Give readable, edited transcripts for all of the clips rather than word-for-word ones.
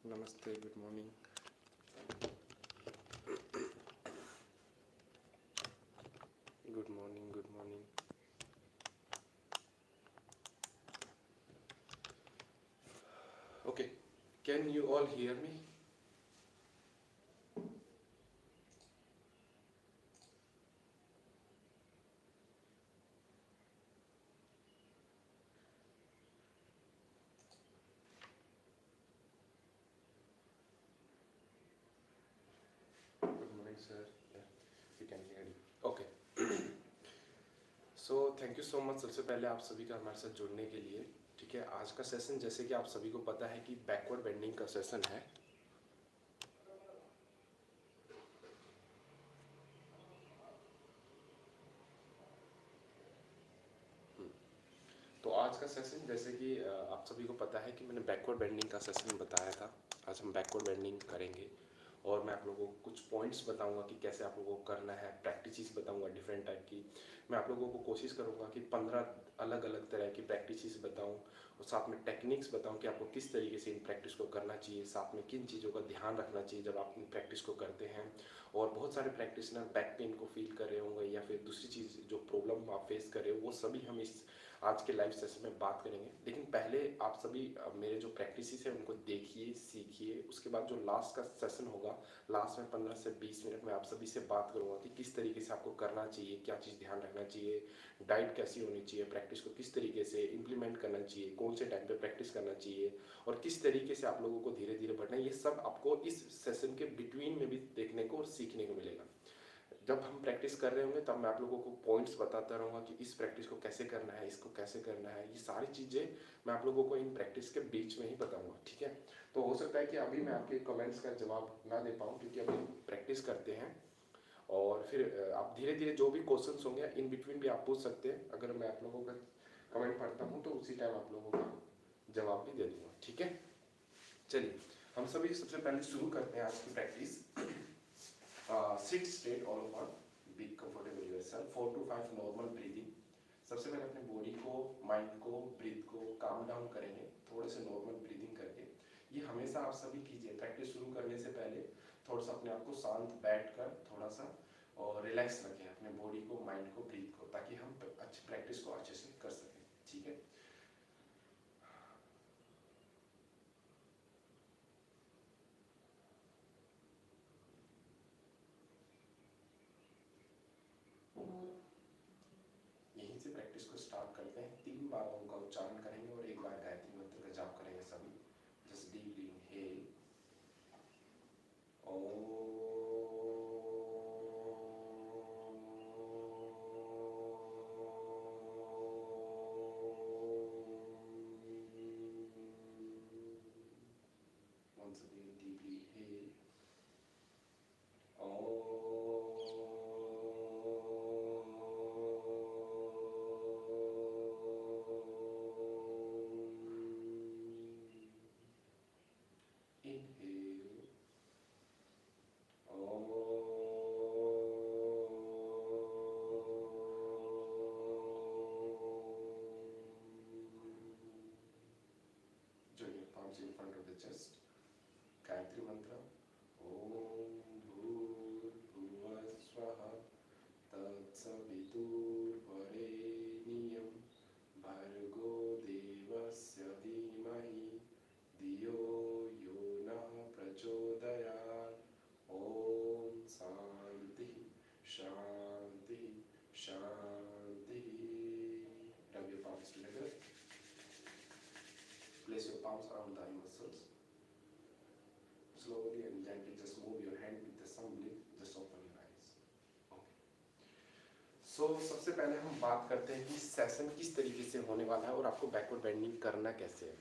नमस्ते, good morning. Good morning, good morning. Okay, can you all hear me? Good morning, sir. Yeah, we can hear you. Okay. So thank you so much सबसे पहले आप सभी का हमारे साथ जुड़ने के लिए। ठीक है, आज का सेशन जैसे कि आप सभी को पता है कि बैकवर्ड बेंडिंग का सेशन है। तो आज का सेशन जैसे कि आप सभी को पता है कि मैंने बैकवर्ड बेंडिंग का सेशन बताया था। आज हम बैकवर्ड बेंडिंग करेंगे और मैं आप लोगों को कुछ पॉइंट्स बताऊंगा कि कैसे आप लोगों को करना है, प्रैक्टिसेस बताऊंगा डिफरेंट टाइप की। मैं आप लोगों को कोशिश करूंगा कि 15 अलग अलग तरह की प्रैक्टिसेस बताऊं और साथ में टेक्निक्स बताऊं कि आपको किस तरीके से इन प्रैक्टिस को करना चाहिए, साथ में किन चीज़ों का ध्यान रखना चाहिए जब आप इन प्रैक्टिस को करते हैं। और बहुत सारे प्रैक्टिशनर बैक पेन को फील कर रहे होंगे या फिर दूसरी चीज़ जो प्रॉब्लम आप फेस कर रहे हो वो सभी हम इस आज के लाइव सेशन में बात करेंगे। लेकिन पहले आप सभी मेरे जो प्रैक्टिसेस है उनको देखिए, सीखिए। उसके बाद जो लास्ट का सेशन होगा, लास्ट में 15 से 20 मिनट में आप सभी से बात करूंगा कि किस तरीके से आपको करना चाहिए, क्या चीज़ ध्यान रखना चाहिए, डाइट कैसी होनी चाहिए, प्रैक्टिस को किस तरीके से इम्प्लीमेंट करना चाहिए, कौन से टाइम पे प्रैक्टिस करना चाहिए और किस तरीके से आप लोगों को धीरे धीरे बढ़ना है। ये सब आपको इस सेशन के बिटवीन में भी देखने को और सीखने को मिलेगा। जब हम प्रैक्टिस कर रहे होंगे तब मैं आप लोगों को पॉइंट्स बताता रहूँगा कि इस प्रैक्टिस को कैसे करना है, इसको कैसे करना है। ये सारी चीज़ें मैं आप लोगों को इन प्रैक्टिस के बीच में ही बताऊँगा। ठीक है, तो हो सकता है कि अभी मैं आपके कमेंट्स का जवाब ना दे पाऊँ क्योंकि अभी प्रैक्टिस करते हैं। और फिर आप धीरे धीरे जो भी क्वेश्चंस होंगे इन बिटवीन भी आप पूछ सकते हैं। अगर मैं आप लोगों का कमेंट पढ़ता हूँ तो उसी टाइम आप लोगों का जवाब भी दे दूँगा। ठीक है, चलिए हम सभी सबसे पहले शुरू करते हैं आज की practice. Seat straight all over, be comfortable yourself, 4 to 5 normal breathing. सबसे पहले अपने बॉडी को, माइंड को, ब्रीथ को काम डाउन करेंगे थोड़े से नॉर्मल ब्रीदिंग करके। ये हमेशा आप सभी कीजिए प्रैक्टिस शुरू करने से पहले। थोड़ा सा अपने आप को शांत बैठ कर थोड़ा सा और रिलैक्स रखें अपने बॉडी को, माइंड को, ब्रीथ को, ताकि हम अच्छी प्रैक्टिस को अच्छे से कर सकें। ठीक है, यहीं से प्रैक्टिस को स्टार्ट करते हैं। 3 बार ओम का उच्चारण करेंगे और 1 बार गायत्री मंत्र का जाप करेंगे सभी। Just deeply inhale, once again deeply inhale, inhale, join your palms in front of the chest. Gayatri मंत्र, ओम भूर्भुवस्वः तत्सवितुर्वरेण्यं भर्गो देवस्य धीमहि धियो यो नः प्रचोदयात्। ओम शांति शांति शांति। Rub your palms together. Place your palms around the eye muscles. Slowly and gently just move your hand with the some blink, just open your eyes. Okay. So सबसे पहले हम बात करते हैं कि सेशन किस तरीके से होने वाला है और आपको बैकवर्ड बेंडिंग करना कैसे है।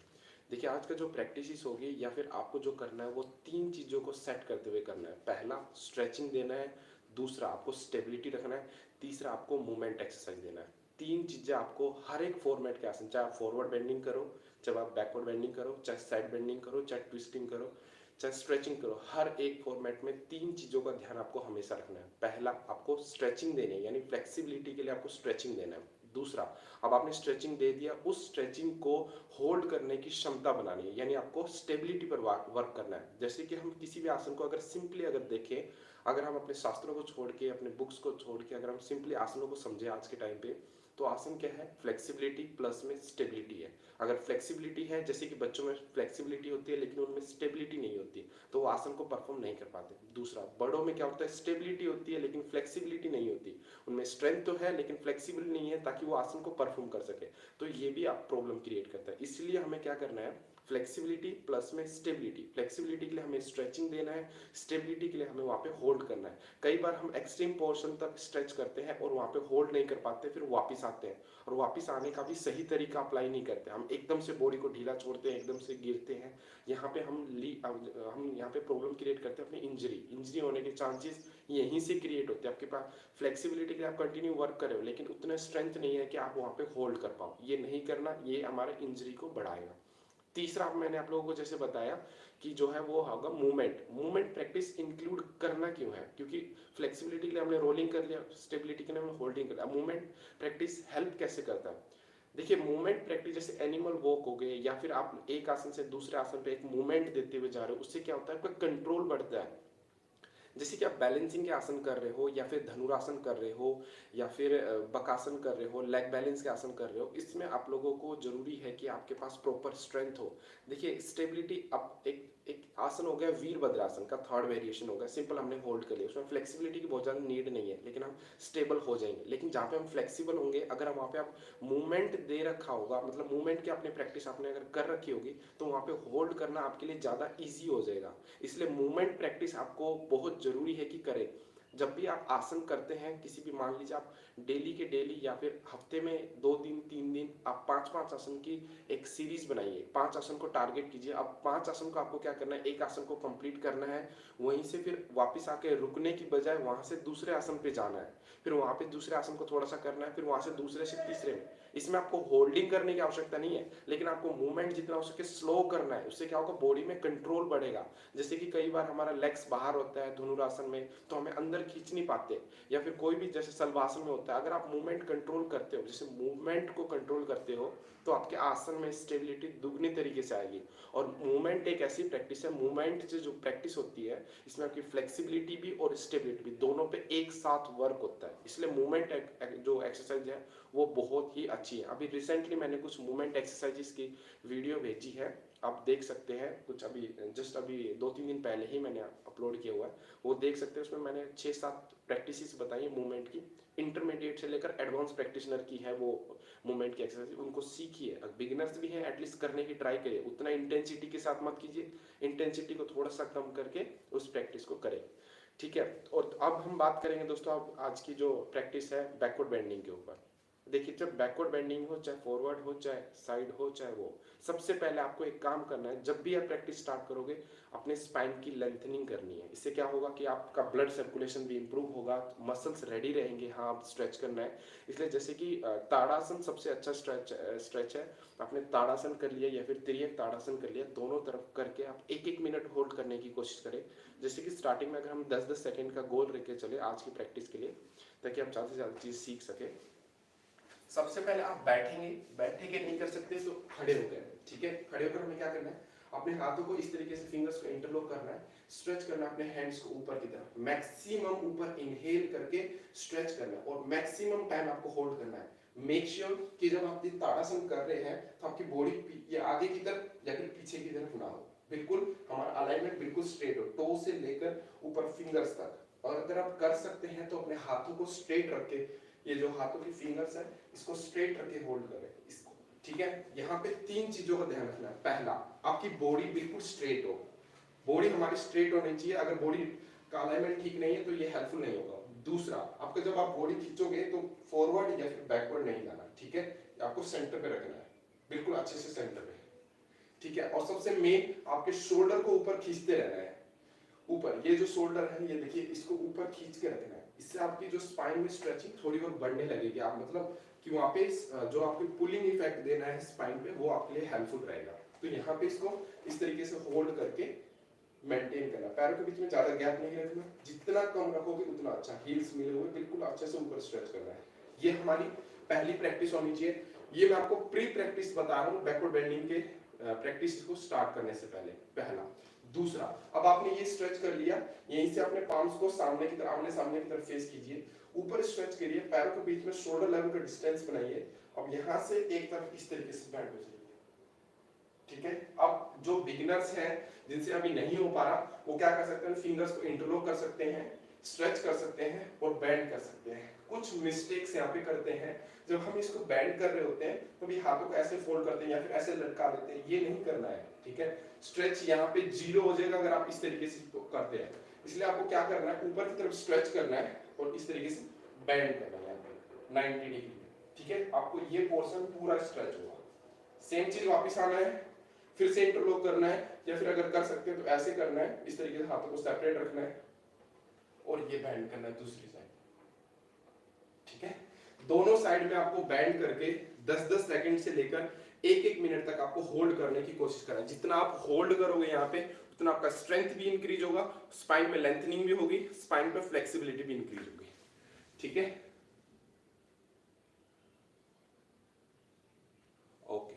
देखिए, आज का जो प्रैक्टिस होगी या फिर आपको जो करना है वो 3 चीज़ों को सेट करते हुए करना है। पहला स्ट्रेचिंग देना है, दूसरा आपको स्टेबिलिटी रखना है, तीसरा आपको मूवमेंट एक्सरसाइज देना है। 3 चीज़ें आपको हर एक फॉर्मेट के आसन, चाहे आप फॉरवर्ड बेंडिंग करो, चाहे आप बैकवर्ड बेंडिंग करो, चाहे साइड बेंडिंग करो, चाहे ट्विस्टिंग करो, चाहे स्ट्रेचिंग करो, हर एक फॉर्मेट में 3 चीज़ों का ध्यान आपको हमेशा रखना है। पहला आपको स्ट्रेचिंग देनी है, यानी फ्लेक्सिबिलिटी के लिए आपको स्ट्रेचिंग देना है। दूसरा, अब आपने स्ट्रेचिंग दे दिया, उस स्ट्रेचिंग को होल्ड करने की क्षमता बनानी है, यानी आपको स्टेबिलिटी पर वर्क करना है। जैसे कि हम किसी भी आसन को अगर सिंपली अगर देखें, अगर हम अपने शास्त्रों को छोड़ के, अपने बुक्स को छोड़ के अगर हम सिंपली आसनों को समझे आज के टाइम पे, तो आसन क्या है? फ्लेक्सिबिलिटी प्लस में स्टेबिलिटी है। अगर फ्लेक्सिबिलिटी है, जैसे कि बच्चों में फ्लेक्सिबिलिटी होती है लेकिन उनमें स्टेबिलिटी नहीं होती, तो वो आसन को परफॉर्म नहीं कर पाते। दूसरा, बड़ों में क्या होता है? स्टेबिलिटी होती है लेकिन फ्लेक्सिबिलिटी नहीं होती, उनमें स्ट्रेंथ तो है लेकिन फ्लेक्सिबल नहीं है ताकि वो आसन को परफॉर्म कर सके। तो ये भी आप प्रॉब्लम क्रिएट करता है। इसलिए हमें क्या करना है? फ्लेक्सिबिलिटी प्लस में स्टेबिलिटी। फ्लेक्सिबिलिटी के लिए हमें स्ट्रेचिंग देना है, स्टेबिलिटी के लिए हमें वहाँ पे होल्ड करना है। कई बार हम एक्सट्रीम पोर्शन तक स्ट्रेच करते हैं और वहाँ पे होल्ड नहीं कर पाते, फिर वापस आते हैं, और वापस आने का भी सही तरीका अप्लाई नहीं करते। हम एकदम से बॉडी को ढीला छोड़ते हैं, एकदम से गिरते हैं, यहाँ पे हम यहाँ पे प्रॉब्लम क्रिएट करते हैं, अपनी इंजरी होने के चांसेस यहीं से क्रिएट होते हैं। आपके पास फ्लेक्सिबिलिटी के लिए आप कंटिन्यू वर्क कर रहे हो लेकिन उतना स्ट्रेंथ नहीं है कि आप वहाँ पे होल्ड कर पाओ, ये नहीं करना, ये हमारे इंजरी को बढ़ाएगा। तीसरा, मैंने आप लोगों को जैसे बताया कि जो है वो होगा मूवमेंट प्रैक्टिस इंक्लूड करना क्यों है? क्योंकि फ्लेक्सिबिलिटी के लिए हमने रोलिंग कर लिया, स्टेबिलिटी के लिए हमने होल्डिंग कर लिया। मूवमेंट प्रैक्टिस हेल्प कैसे करता है? देखिए, मूवमेंट प्रैक्टिस जैसे एनिमल वॉक हो गए, या फिर आप एक आसन से दूसरे आसन पे एक मूवमेंट देते हुए जा रहे हो, उससे क्या होता है? आपका कंट्रोल बढ़ता है। जैसे कि आप बैलेंसिंग के आसन कर रहे हो, या फिर धनुरासन कर रहे हो, या फिर बकासन कर रहे हो, लेग बैलेंस के आसन कर रहे हो, इसमें आप लोगों को जरूरी है कि आपके पास प्रॉपर स्ट्रेंथ हो। देखिए, स्टेबिलिटी, अब एक एक आसन हो गया वीरभद्रासन का थर्ड वेरिएशन हो गया, सिंपल हमने होल्ड कर लिया, उसमें फ्लेक्सिबिलिटी की बहुत ज़्यादा नीड नहीं है लेकिन हम स्टेबल हो जाएंगे। लेकिन जहाँ पे हम फ्लेक्सिबल होंगे, अगर हम वहाँ पे आप मूवमेंट दे रखा होगा, मतलब मूवमेंट की आपने प्रैक्टिस आपने अगर कर रखी होगी, तो वहाँ पे होल्ड करना आपके लिए ज़्यादा ईजी हो जाएगा। इसलिए मूवमेंट प्रैक्टिस आपको बहुत जरूरी है कि करें। जब भी आप आसन करते हैं, किसी भी, मान लीजिए आप डेली के डेली या फिर हफ्ते में 2 दिन 3 दिन आप 5-5 आसन की एक सीरीज बनाइए, 5 आसन को टारगेट कीजिए। अब 5 आसन को आपको क्या करना है? एक आसन को कंप्लीट करना है, वहीं से फिर वापस आके रुकने की बजाय वहां से दूसरे आसन पे जाना है, फिर वहां पे दूसरे आसन को थोड़ा सा करना है, फिर वहां से दूसरे से तीसरे में। इसमें आपको होल्डिंग करने की आवश्यकता नहीं है, लेकिन आपको मूवमेंट जितना हो सके स्लो करना है। उससे क्या होगा? बॉडी में कंट्रोल बढ़ेगा। जैसे कि कई बार हमारा लेग्स बाहर होता है धनुरासन में, तो हमें अंदर खींच नहीं पाते, या फिर कोई भी जैसे शलभासन में होता है, अगर आप मूवमेंट कंट्रोल करते हो, जैसे मूवमेंट को कंट्रोल करते हो, तो आपके आसन में स्टेबिलिटी दुगनी तरीके से आएगी। और मूवमेंट एक ऐसी प्रैक्टिस है, मूवमेंट से जो प्रैक्टिस होती है, इसमें आपकी फ्लेक्सिबिलिटी भी और स्टेबिलिटी भी दोनों पे एक साथ वर्क होता है। इसलिए मूवमेंट जो एक्सरसाइज है वो बहुत ही अच्छी है। अभी रिसेंटली मैंने कुछ मूवमेंट एक्सरसाइजेस की वीडियो भेजी है, आप देख सकते हैं। कुछ अभी जस्ट अभी 2-3 दिन पहले ही मैंने अपलोड किया हुआ है, वो देख सकते हैं। उसमें मैंने 6-7 प्रैक्टिसेस बताई है मूवमेंट की, इंटरमीडिएट से लेकर एडवांस प्रैक्टिशनर की है वो मूवमेंट की एक्सरसाइज, उनको सीखिए। अगर बिगिनर्स भी हैं, एटलीस्ट करने की ट्राई करिए। उतना इंटेंसिटी के साथ मत कीजिए, इंटेंसिटी को थोड़ा सा कम करके उस प्रैक्टिस को करें, ठीक है। और अब हम बात करेंगे दोस्तों, अब आज की जो प्रैक्टिस है बैकवर्ड बेंडिंग के ऊपर। देखिए, जब बैकवर्ड बेंडिंग हो, चाहे फॉरवर्ड हो, चाहे साइड हो, चाहे वो, सबसे पहले आपको एक काम करना है। जब भी आप प्रैक्टिस स्टार्ट करोगे, अपने स्पाइन की लेंथनिंग करनी है। इससे क्या होगा कि आपका ब्लड सर्कुलेशन भी इंप्रूव होगा, मसल्स रेडी रहेंगे, हाँ आप स्ट्रेच करना है। इसलिए जैसे कि ताड़ासन सबसे अच्छा स्ट्रेच है। आपने ताड़ासन कर लिया या फिर तिर्यक ताड़ासन कर लिया, दोनों तरफ करके आप 1-1 मिनट होल्ड करने की कोशिश करें। जैसे कि स्टार्टिंग में अगर हम 10-10 सेकेंड का गोल रख के चले आज की प्रैक्टिस के लिए, ताकि आप ज़्यादा से ज़्यादा चीज़ सीख सके। सबसे पहले आप बैठेंगे, बैठे के नहीं कर सकते तो खड़े हो गए, ठीक है। खड़े होकर हमें क्या करना है? अपने हाथों को इस तरीके से फिंगर्स को इंटरलॉक करना है, स्ट्रेच करना है अपने हैंड्स को ऊपर की तरफ, मैक्सिमम ऊपर इनहेल करके स्ट्रेच करना है, और मैक्सिमम टाइम आपको होल्ड करना है। मेक श्योर कि जब आप ताड़ासन कर रहे हैं तो आपकी बॉडी ये आगे की तरफ या फिर पीछे की तरफ ना हो, बिल्कुल हमारा अलाइनमेंट बिल्कुल स्ट्रेट हो, टो से लेकर ऊपर फिंगर्स तक। और अगर आप कर सकते हैं तो अपने हाथों को स्ट्रेट रख के, ये जो हाथों की फिंगर्स है इसको स्ट्रेट रख के होल्ड करें इसको, ठीक है। यहाँ पे 3 चीजों का ध्यान रखना है। पहला, आपकी बॉडी बिल्कुल स्ट्रेट हो, बॉडी हमारी स्ट्रेट होनी चाहिए। अगर बॉडी का अलाइनमेंट ठीक नहीं है तो ये हेल्पफुल नहीं होगा। दूसरा, आपका जब आप बॉडी खींचोगे तो फॉरवर्ड या फिर बैकवर्ड नहीं जाना, ठीक है। आपको सेंटर पे रखना है, बिल्कुल अच्छे से सेंटर पे, ठीक है। और सबसे मेन, आपके शोल्डर को ऊपर खींचते रहना है। ऊपर ये जो शोल्डर है, ये देखिए, इसको ऊपर खींच के रखना है। इससे आपकी जो स्पाइन में स्ट्रेचिंग थोड़ी और बढ़ने लगेगी। आप मतलब कि वहाँ पे जो आपको पुलिंग इफेक्ट देना है स्पाइन पे, वो आपके लिए हेल्पफुल रहेगा। तो यहाँ पे इसको इस तरीके से होल्ड करके मेंटेन करना। पैरों के बीच में ज्यादा गैप नहीं रखना, जितना कम रखोगे उतना अच्छा। हील्स मिले हुए बिल्कुल अच्छे से ऊपर स्ट्रेच करना है। ये हमारी पहली प्रैक्टिस होनी चाहिए। ये मैं आपको प्री प्रैक्टिस बता रहा हूँ बैकवर्ड बेंडिंग के प्रैक्टिस को स्टार्ट करने से पहले, पहला। दूसरा, अब आपने ये स्ट्रेच कर लिया, यहीं से अपने पाम्स को सामने की तरफ, आमने सामने की तरफ फेस कीजिए, ऊपर स्ट्रेच करिए, पैरों के बीच में शोल्डर लेवल का डिस्टेंस बनाइए। अब यहाँ से एक तरफ इस तरीके से बैंड हो जाइए, ठीक है। अब जो बिगिनर्स हैं जिनसे अभी नहीं हो पा रहा, वो क्या कर सकते हैं, फिंगर्स को इंटरलॉक कर सकते हैं, स्ट्रेच कर सकते हैं और बेंड कर सकते हैं। कुछ मिस्टेक्स यहाँ पे करते हैं, जब हम इसको बेंड कर रहे होते हैं तो भी हाथों को ऐसे फोल्ड करते हैं या फिर ऐसे लटका देते हैं, ये नहीं करना है, ठीक है। स्ट्रेच यहाँ पे 0 हो जाएगा अगर आप इस तरीके से करते हैं। इसलिए आपको क्या करना है, ऊपर की तरफ स्ट्रेच करना है और इस तरीके से बेंड करना है 90 डिग्री, ठीक है। आपको ये पोर्शन पूरा स्ट्रेच होगा। सेम चीज वापस आना है, फिर से इंटरलॉक करना है, या फिर अगर कर सकते हैं तो ऐसे करना है, इस तरीके से हाथों को सेपरेट रखना है और ये बैंड करना है दूसरी साइड, ठीक है। दोनों साइड में आपको बैंड करके 10-10 सेकंड से लेकर 1-1 मिनट तक आपको होल्ड करने की कोशिश करना है। जितना आप होल्ड करोगे यहाँ पे, उतना आपका स्ट्रेंथ भी इंक्रीज होगा, स्पाइन में लेंथनिंग भी होगी, स्पाइन पे फ्लेक्सिबिलिटी भी इंक्रीज होगी, ठीक है। ओके,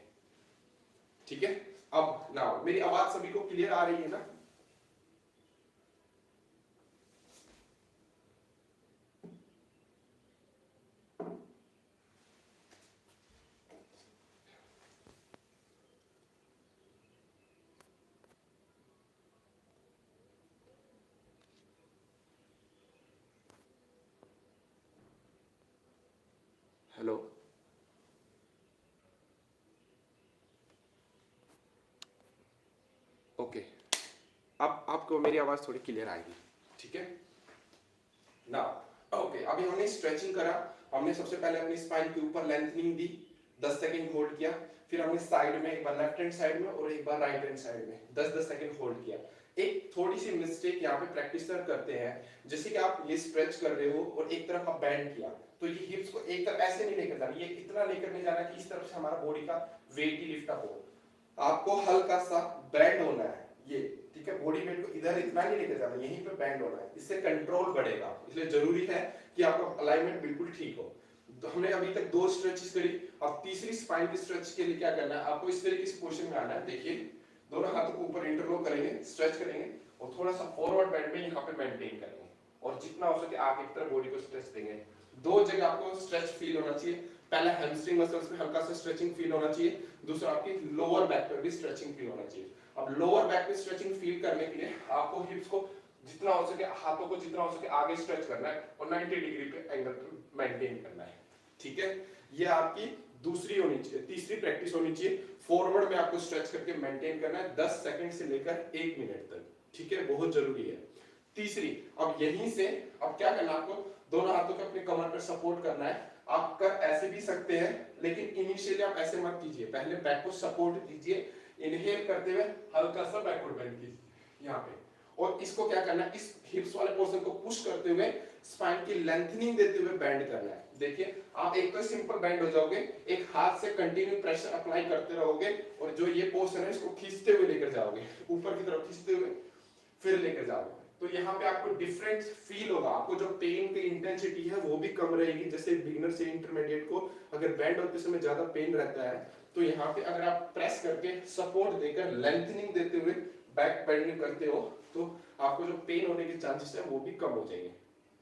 ठीक है। अब नाउ मेरी आवाज सभी को क्लियर आ रही है ना? Hello, okay. अब आपको मेरी आवाज थोड़ी क्लियर आएगी, ठीक है ना? ओके, अभी हमने स्ट्रेचिंग करा, हमने सबसे पहले अपनी स्पाइन के ऊपर लेंथनिंग दी, 10 सेकंड होल्ड किया, फिर हमने साइड में एक बार लेफ्ट हैंड साइड में और एक बार राइट हैंड साइड में 10-10 सेकंड होल्ड किया। एक थोड़ी सी मिस्टेक यहाँ पे प्रैक्टिसर करते हैं, जैसे कि आप ये स्ट्रेच कर रहे हो और एक तरफ आप बैंड किया, तो ये हिप्स को एक तरफ ऐसे नहीं लेकर जाना, ये इतना लेकर नहीं जाना कि इस तरफ से हमारा बॉडी का वेट ही लिफ्ट अप हो। आपको हल्का सा बैंड होना है ये, ठीक है। बॉडी वेट को इधर इतना नहीं लेकर जाना, यहीं पे बैंड होना है, इससे कंट्रोल बढ़ेगा। इसलिए जरूरी है कि आपका अलाइनमेंट बिल्कुल ठीक हो। तो हमने अभी तक 2 स्ट्रेचेस करी, अब तीसरी स्पाइन की स्ट्रेच के लिए क्या करना है, आपको इस तरीके से पोजीशन में आना है। देखिए, दोनों हाथों को ऊपर इंटरलॉक करेंगे, स्ट्रेच करेंगे और थोड़ा सा फॉरवर्ड बेंड में यहाँ पे मेंटेन करेंगे और जितना हो सके आगे की तरफ बॉडी को स्ट्रेच देंगे। 2 जगह आपको स्ट्रेच फील होना चाहिए, पहला हैमस्ट्रिंग मसल्स में हल्का सा स्ट्रेचिंग फील होना चाहिए, दूसरा आपकी लोअर बैक पे भी स्ट्रेचिंग फील होना चाहिए। अब लोअर बैक पे स्ट्रेचिंग फील करने के लिए आपको हिप्स को जितना हो सके, हाथों को जितना हो सके आगे स्ट्रेच करना है और 90 डिग्री पे एंगल मेंटेन करना है, ठीक है। ये आपकी दूसरी होनी चाहिए। तीसरी प्रैक्टिस होनी चाहिए, फॉरवर्ड में आपको स्ट्रेच करके मेंटेन करना है 10 सेकंड से लेकर 1 मिनट तक, ठीक है, बहुत जरूरी है। तीसरी, अब यहीं से अब क्या करना, आपको दोनों हाथों को अपने कमर पर सपोर्ट करना है। आप कर ऐसे भी सकते हैं, लेकिन इनिशियली आप ऐसे मत कीजिए, पहले बैक को सपोर्ट दीजिए, इनहेल करते हुए हल्का सा बैकवर्ड बेंड कीजिए यहाँ पे, और इसको क्या करना है, इस हिप्स वाले पोर्शन को पुश करते हुए स्पाइन की लेंथनिंग देते हुए बेंड करना है। देखिए, आप एक तो सिंपल बेंड हो जाओगे, एक हाथ से कंटिन्यू प्रेशर अप्लाई करते रहोगे और जो ये पोर्शन है इसको खींचते हुए लेकर जाओगे, ऊपर की तरफ खींचते हुए फिर लेकर जाओगे, तो यहाँ पे आपको डिफरेंट फील होगा। आपको जो पेन की इंटेंसिटी है वो भी कम रहेगी। जैसे बिगिनर से इंटरमीडिएट को अगर बेंड होते समय ज्यादा पेन रहता है, तो यहाँ पे अगर आप प्रेस करके सपोर्ट देकर लेंथनिंग देते हुए बैक बेंडिंग करते हो, तो आपको जो पेन होने के चांसेस है वो भी कम हो जाएंगे,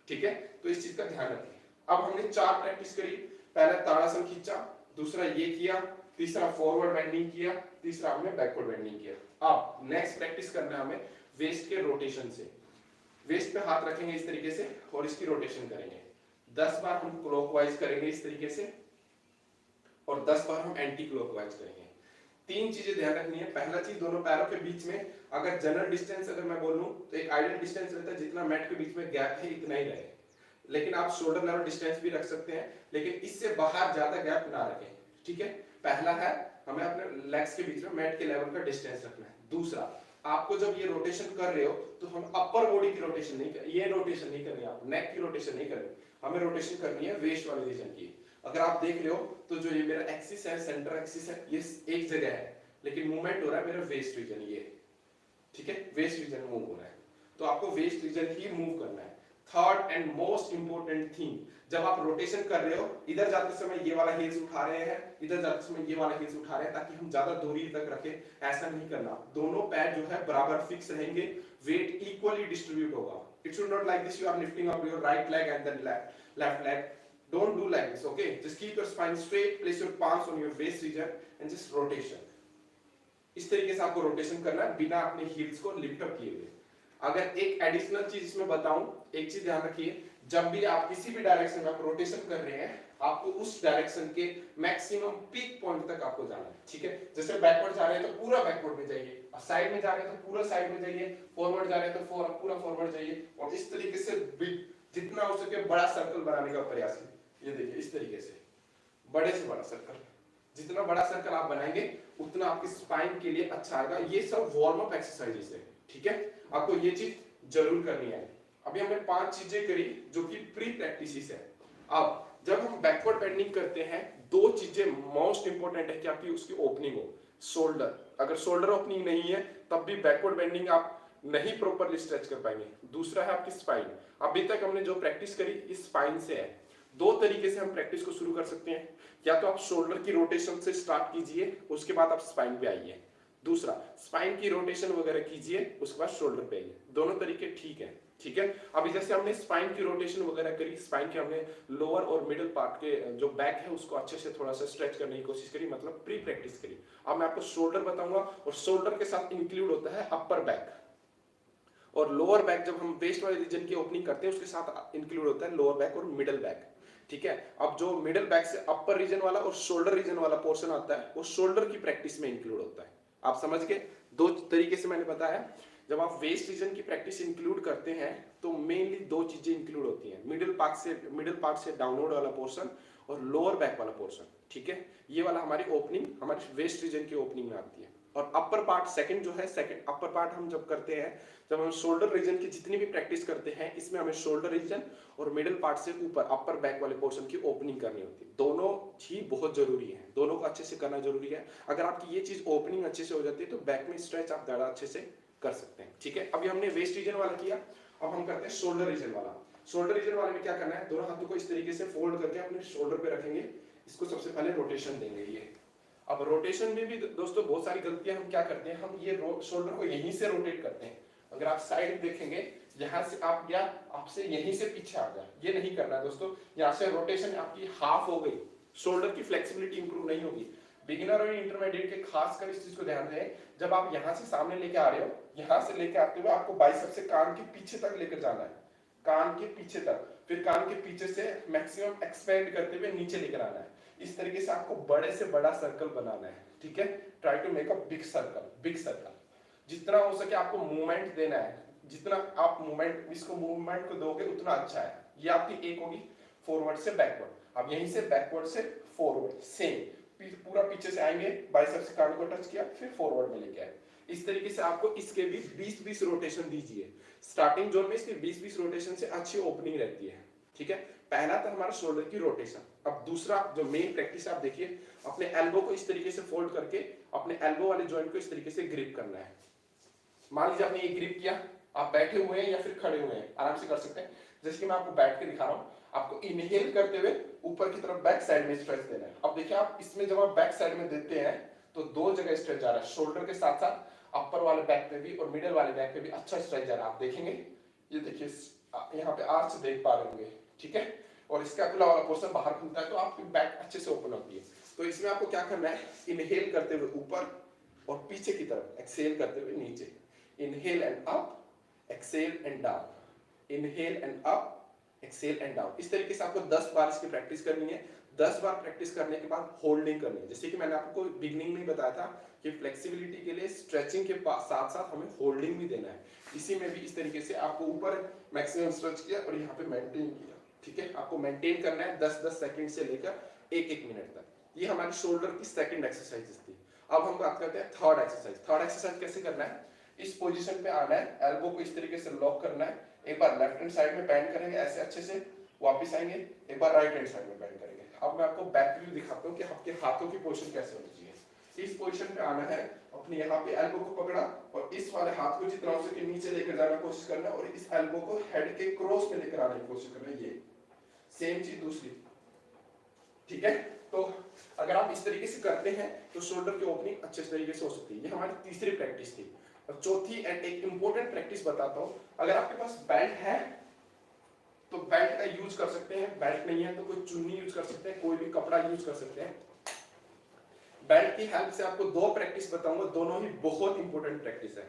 ठीक है। तो इस चीज का ध्यान रखिए। अब हमने 4 प्रैक्टिस करी, पहला ताड़ासन खींचा, दूसरा ये किया, तीसरा फॉरवर्ड बेंडिंग किया, तीसरा हमने बैकवर्ड बेंडिंग किया। अब नेक्स्ट प्रैक्टिस करना है हमें वेस्ट के रोटेशन से। वेस्ट पे हाथ रखेंगे इस तरीके से और इसकी रोटेशन करेंगे। 10 बार हम क्लॉकवाइज करेंगे इस तरीके से और 10 बार हम एंटी क्लॉकवाइज करेंगे। 3 चीजें ध्यान रखनी है। पहला चीज, दोनों पैरों के बीच में अगर जनरल डिस्टेंस अगर मैं बोलूं तो एक आइडियल डिस्टेंस रहता है जितना मैट के बीच में गैप है इतना ही रहे, लेकिन आप शोल्डर लेवल डिस्टेंस भी रख सकते हैं, लेकिन इससे बाहर ज्यादा गैप ना रखें, ठीक है। पहला है हमें अपने लेग्स के बीच में मैट के लेवल का डिस्टेंस रखना है। दूसरा, आपको जब ये रोटेशन कर रहे हो तो हम अपर बॉडी की रोटेशन नहीं कर, ये रोटेशन नहीं करनी, आप नेक की रोटेशन नहीं करनी, हमें रोटेशन करनी है वेस्ट वाले रीजन की। अगर आप देख रहे हो तो जो ये मेरा एक्सिस है, सेंटर एक्सिस है, ये एक जगह है, लेकिन मूवमेंट हो रहा है मेरा वेस्ट रीजन, ये ठीक है, वेस्ट रीजन मूव हो रहा है, तो आपको वेस्ट रीजन ही मूव करना है। Third and most important thing, जब आप रोटेशन कर रहे हो, इधर जाते समय ये वाला हील्स उठा रहे हैं, इधर जाते समय ये वाला हील्स उठा रहे हैं, ताकि हम ज्यादा दूरी तक रखें। ऐसा नहीं करना, दोनों पैर जो है बराबर फिक्स रहेंगे, वेट इक्वली डिस्ट्रीब्यूट होगा। It should not like this, you are lifting up your right leg and then left leg. Don't do like this, okay? Just keep your spine straight, place your palms on your waist region and just rotation. इस तरीके से आपको rotation करना है बिना अपने heels को lift up किए हुए। अगर एक एडिशनल चीज इसमें बताऊं, एक चीज ध्यान रखिए, जब भी आप किसी भी डायरेक्शन में आप रोटेशन कर रहे हैं, आपको उस डायरेक्शन के मैक्सिमम पीक पॉइंट तक आपको जाना है, ठीक है? जैसे बैकवर्ड जा रहे हैं तो पूरा बैकवर्ड में जाइए, और साइड में जा रहे हैं तो पूरा साइड में जाइए, फॉरवर्ड जा रहे हैं तो पूरा फॉरवर्ड जाइए, और इस तरीके से जितना हो सके बड़ा सर्कल बनाने का प्रयास कीजिए। ये देखिए इस तरीके से बड़े से बड़ा सर्कल, जितना बड़ा सर्कल आप बनाएंगे उतना आपकी स्पाइन के लिए अच्छा आएगा। ये सब वार्म अप एक्सरसाइजेस है, ठीक है? आपको ये चीज जरूर करनी है। अभी हमने 5 चीजें करी जो कि प्री प्रैक्टिस है। अब जब हम बैकवर्ड बेंडिंग करते हैं, 2 चीजें मोस्ट इंपोर्टेंट है कि आपकी उसकी ओपनिंग हो। शोल्डर, अगर शोल्डर ओपनिंग नहीं है तब भी बैकवर्ड बेंडिंग आप नहीं प्रॉपर्ली स्ट्रेच कर पाएंगे। दूसरा है आपकी स्पाइन। अभी तक हमने जो प्रैक्टिस करी इस स्पाइन से है। 2 तरीके से हम प्रैक्टिस को शुरू कर सकते हैं, या तो आप शोल्डर की रोटेशन से स्टार्ट कीजिए, उसके बाद आप स्पाइन पे आइए। दूसरा, स्पाइन की रोटेशन वगैरह कीजिए, उसके बाद शोल्डर पे आइए। दोनों तरीके ठीक है, ठीक है? अभी जैसे हमने स्पाइन की रोटेशन वगैरह करी, स्पाइन के हमने लोअर और मिडिल पार्ट के जो बैक है उसको अच्छे से थोड़ा सा स्ट्रेच करने की कोशिश करी, मतलब प्री प्रैक्टिस करी। अब मैं आपको शोल्डर बताऊंगा, और शोल्डर के साथ इंक्लूड होता है अपर बैक और लोअर बैक। जब हम वेस्ट वाले रीजन की ओपनिंग करते हैं उसके साथ इंक्लूड होता है लोअर बैक और मिडिल बैक, ठीक है? अब जो मिडिल बैक से अपर रीजन वाला और शोल्डर रीजन वाला पोर्शन आता है वो शोल्डर की प्रैक्टिस में इंक्लूड होता है। आप समझ गए? 2 तरीके से मैंने बताया। जब आप वेस्ट रीजन की प्रैक्टिस इंक्लूड करते हैं तो मेनली 2 चीजें इंक्लूड होती हैं, मिडिल पार्ट से डाउनवर्ड वाला पोर्शन और लोअर बैक वाला पोर्शन, ठीक है? ये वाला हमारी ओपनिंग, हमारी वेस्ट रीजन की ओपनिंग में आती है। और अपर पार्ट सेकंड जो है, सेकंड अपर पार्ट हम जब करते हैं, जब हम शोल्डर रीजन की जितनी भी प्रैक्टिस करते हैं, इसमें हमें शोल्डर रीजन और मिडिल पार्ट से ऊपर अपर बैक वाले पोर्शन की ओपनिंग करनी होती है। दोनों ही बहुत जरूरी है, दोनों को अच्छे से करना जरूरी है। अगर आपकी ये चीज ओपनिंग अच्छे से हो जाती है तो बैक में स्ट्रेच आप ज्यादा अच्छे से कर सकते हैं, ठीक है? अभी हमने वेस्ट रीजन वाला किया, अब हम करते हैं शोल्डर रीजन वाला। शोल्डर रीजन वाले में क्या करना है, दोनों हाथों को इस तरीके से फोल्ड करके अपने शोल्डर पे रखेंगे। इसको सबसे पहले रोटेशन देंगे। ये अब रोटेशन में भी दोस्तों बहुत सारी गलतियां हम क्या करते हैं, हम ये शोल्डर को यहीं से रोटेट करते हैं। अगर आप साइड देखेंगे, यहाँ से आप क्या आपसे यहीं से पीछे आ गया, ये नहीं करना है दोस्तों। यहाँ से रोटेशन आपकी हाफ हो गई, शोल्डर की फ्लेक्सिबिलिटी इंप्रूव नहीं होगी। बिगिनर और इंटरमीडिएट के खास कर इस चीज को ध्यान दें, जब आप यहाँ से सामने लेके आ रहे हो, यहाँ से लेके आते हुए आपको बाइसेप से कान के पीछे तक लेकर जाना है, कान के पीछे तक, फिर कान के पीछे से मैक्सिमम एक्सपेंड करते हुए नीचे लेकर आना है। इस तरीके से आपको बड़े से बड़ा सर्कल बनाना है, ठीक है? Try to make a big circle, big circle. जितना हो सके आपको मूवमेंट देना है, जितना आप मूवमेंट इसको मूवमेंट को दोगे उतना अच्छा है। ये आपकी एक होगी फॉरवर्ड से बैकवर्ड, अब यहीं से बैकवर्ड से फॉरवर्ड, सेम पूरा पीछे से आएंगे, बाइसेप से कान को टच किया, फिर फॉरवर्ड में लेके आए। इस तरीके से आपको इसके भी 20-20 रोटेशन दीजिए। स्टार्टिंग जोन में इसके 20-20 रोटेशन से अच्छी ओपनिंग रहती है, ठीक है? पहला था हमारा शोल्डर की रोटेशन। अब दूसरा जो मेन प्रैक्टिस आप देखिए, अपने एल्बो को इस तरीके से फोल्ड करके अपने एल्बो वाले जॉइंट को इस तरीके से ग्रिप करना है। मान लीजिए आपने ये ग्रिप किया, आप बैठे हुए हैं या फिर खड़े हुए हैं, आराम से कर सकते हैं। जैसे कि मैं आपको बैठ के दिखा रहा हूँ, आपको इनहेल करते हुए ऊपर की तरफ बैक साइड में स्ट्रेच देना है। अब देखिए आप इसमें जब आप बैक साइड में देते हैं तो 2 जगह स्ट्रेच जा रहा है, शोल्डर के साथ साथ अपर वाले बैक पे भी और मिडिल वाले बैक पे भी अच्छा स्ट्रेच जा रहा है। आप देखेंगे, ये देखिए यहाँ पे आर्च देख पा रहे होंगे, ठीक है? और स्कैपुला वाला पोर्शन बाहर खुलता है तो आपकी बैक अच्छे से ओपन होती है। तो इसमें आपको क्या करना है, इनहेल करते हुए ऊपर और पीछे की तरफ, एक्सहेल करते हुए नीचे, inhale and up, exhale and down, inhale and up, exhale and down. इस तरीके से आपको 10 बार इसकी प्रैक्टिस करनी है। 10 बार प्रैक्टिस करने के बाद होल्डिंग करनी है। जैसे कि मैंने आपको बिगनिंग में बताया था कि फ्लेक्सिबिलिटी के लिए स्ट्रेचिंग के साथ साथ हमें होल्डिंग भी देना है। इसी में भी इस तरीके से आपको ऊपर मैक्सिमम स्ट्रेच किया और यहाँ पे मेंटेन किया, ठीक है? आपको मेंटेन करना है 10-10 सेकंड से लेकर 1-1 मिनट तक। ये हमारी शोल्डर की सेकंड एक्सरसाइज थी। अब हम बात करते हैं थर्ड एक्सरसाइज। थर्ड एक्सरसाइज कैसे करना है, इस पोजीशन पे आना है, एल्बो को इस तरीके से लॉक करना है, एक बार लेफ्ट हैंड साइड में बेंड करेंगे ऐसे अच्छे से, वापस आएंगे, एक बार राइट हैंड साइड में बेंड करेंगे। अब मैं आपको बैक व्यू दिखाता हूँ कि आपके हाथों की पोजीशन कैसे होनी चाहिए। इस पोजीशन पे आना है, अपने यहाँ पे एल्बो को पकड़ा और इस वाले हाथ को जितना हो सके नीचे लेकर जाने की कोशिश करना और इस एल्बो को हेड के क्रॉस में लेकर आने की कोशिश करना। ये सेम चीज दूसरी, ठीक है। तो अगर आप इस तरीके से करते हैं तो शोल्डर की ओपनिंग अच्छे तरीके से हो सकती है। ये हमारी तीसरी प्रैक्टिस थी। और चौथी एंड एक इंपॉर्टेंट प्रैक्टिस बताता हूँ। अगर आपके पास बेल्ट है तो बेल्ट का यूज कर सकते हैं, बेल्ट नहीं है तो कोई चुन्नी यूज कर सकते हैं, कोई भी कपड़ा यूज कर सकते हैं। बेल्ट की हेल्प से आपको दो प्रैक्टिस बताऊंगा, दोनों ही बहुत इंपॉर्टेंट प्रैक्टिस है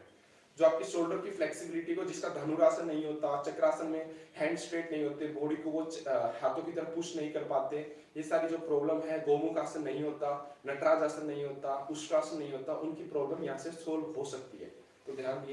जो आपकी शोल्डर की फ्लेक्सिबिलिटी को, जिसका धनुरासन नहीं होता, चक्रासन में हैंड स्ट्रेट नहीं होते, बॉडी को वो हाथों की तरफ पुश नहीं कर पाते, ये सारी जो प्रॉब्लम है, गोमुख आसन नहीं होता, नटराज आसन नहीं होता, उष्ट्रासन नहीं होता, उनकी प्रॉब्लम यहाँ से सोल्व हो सकती है। तो ध्यान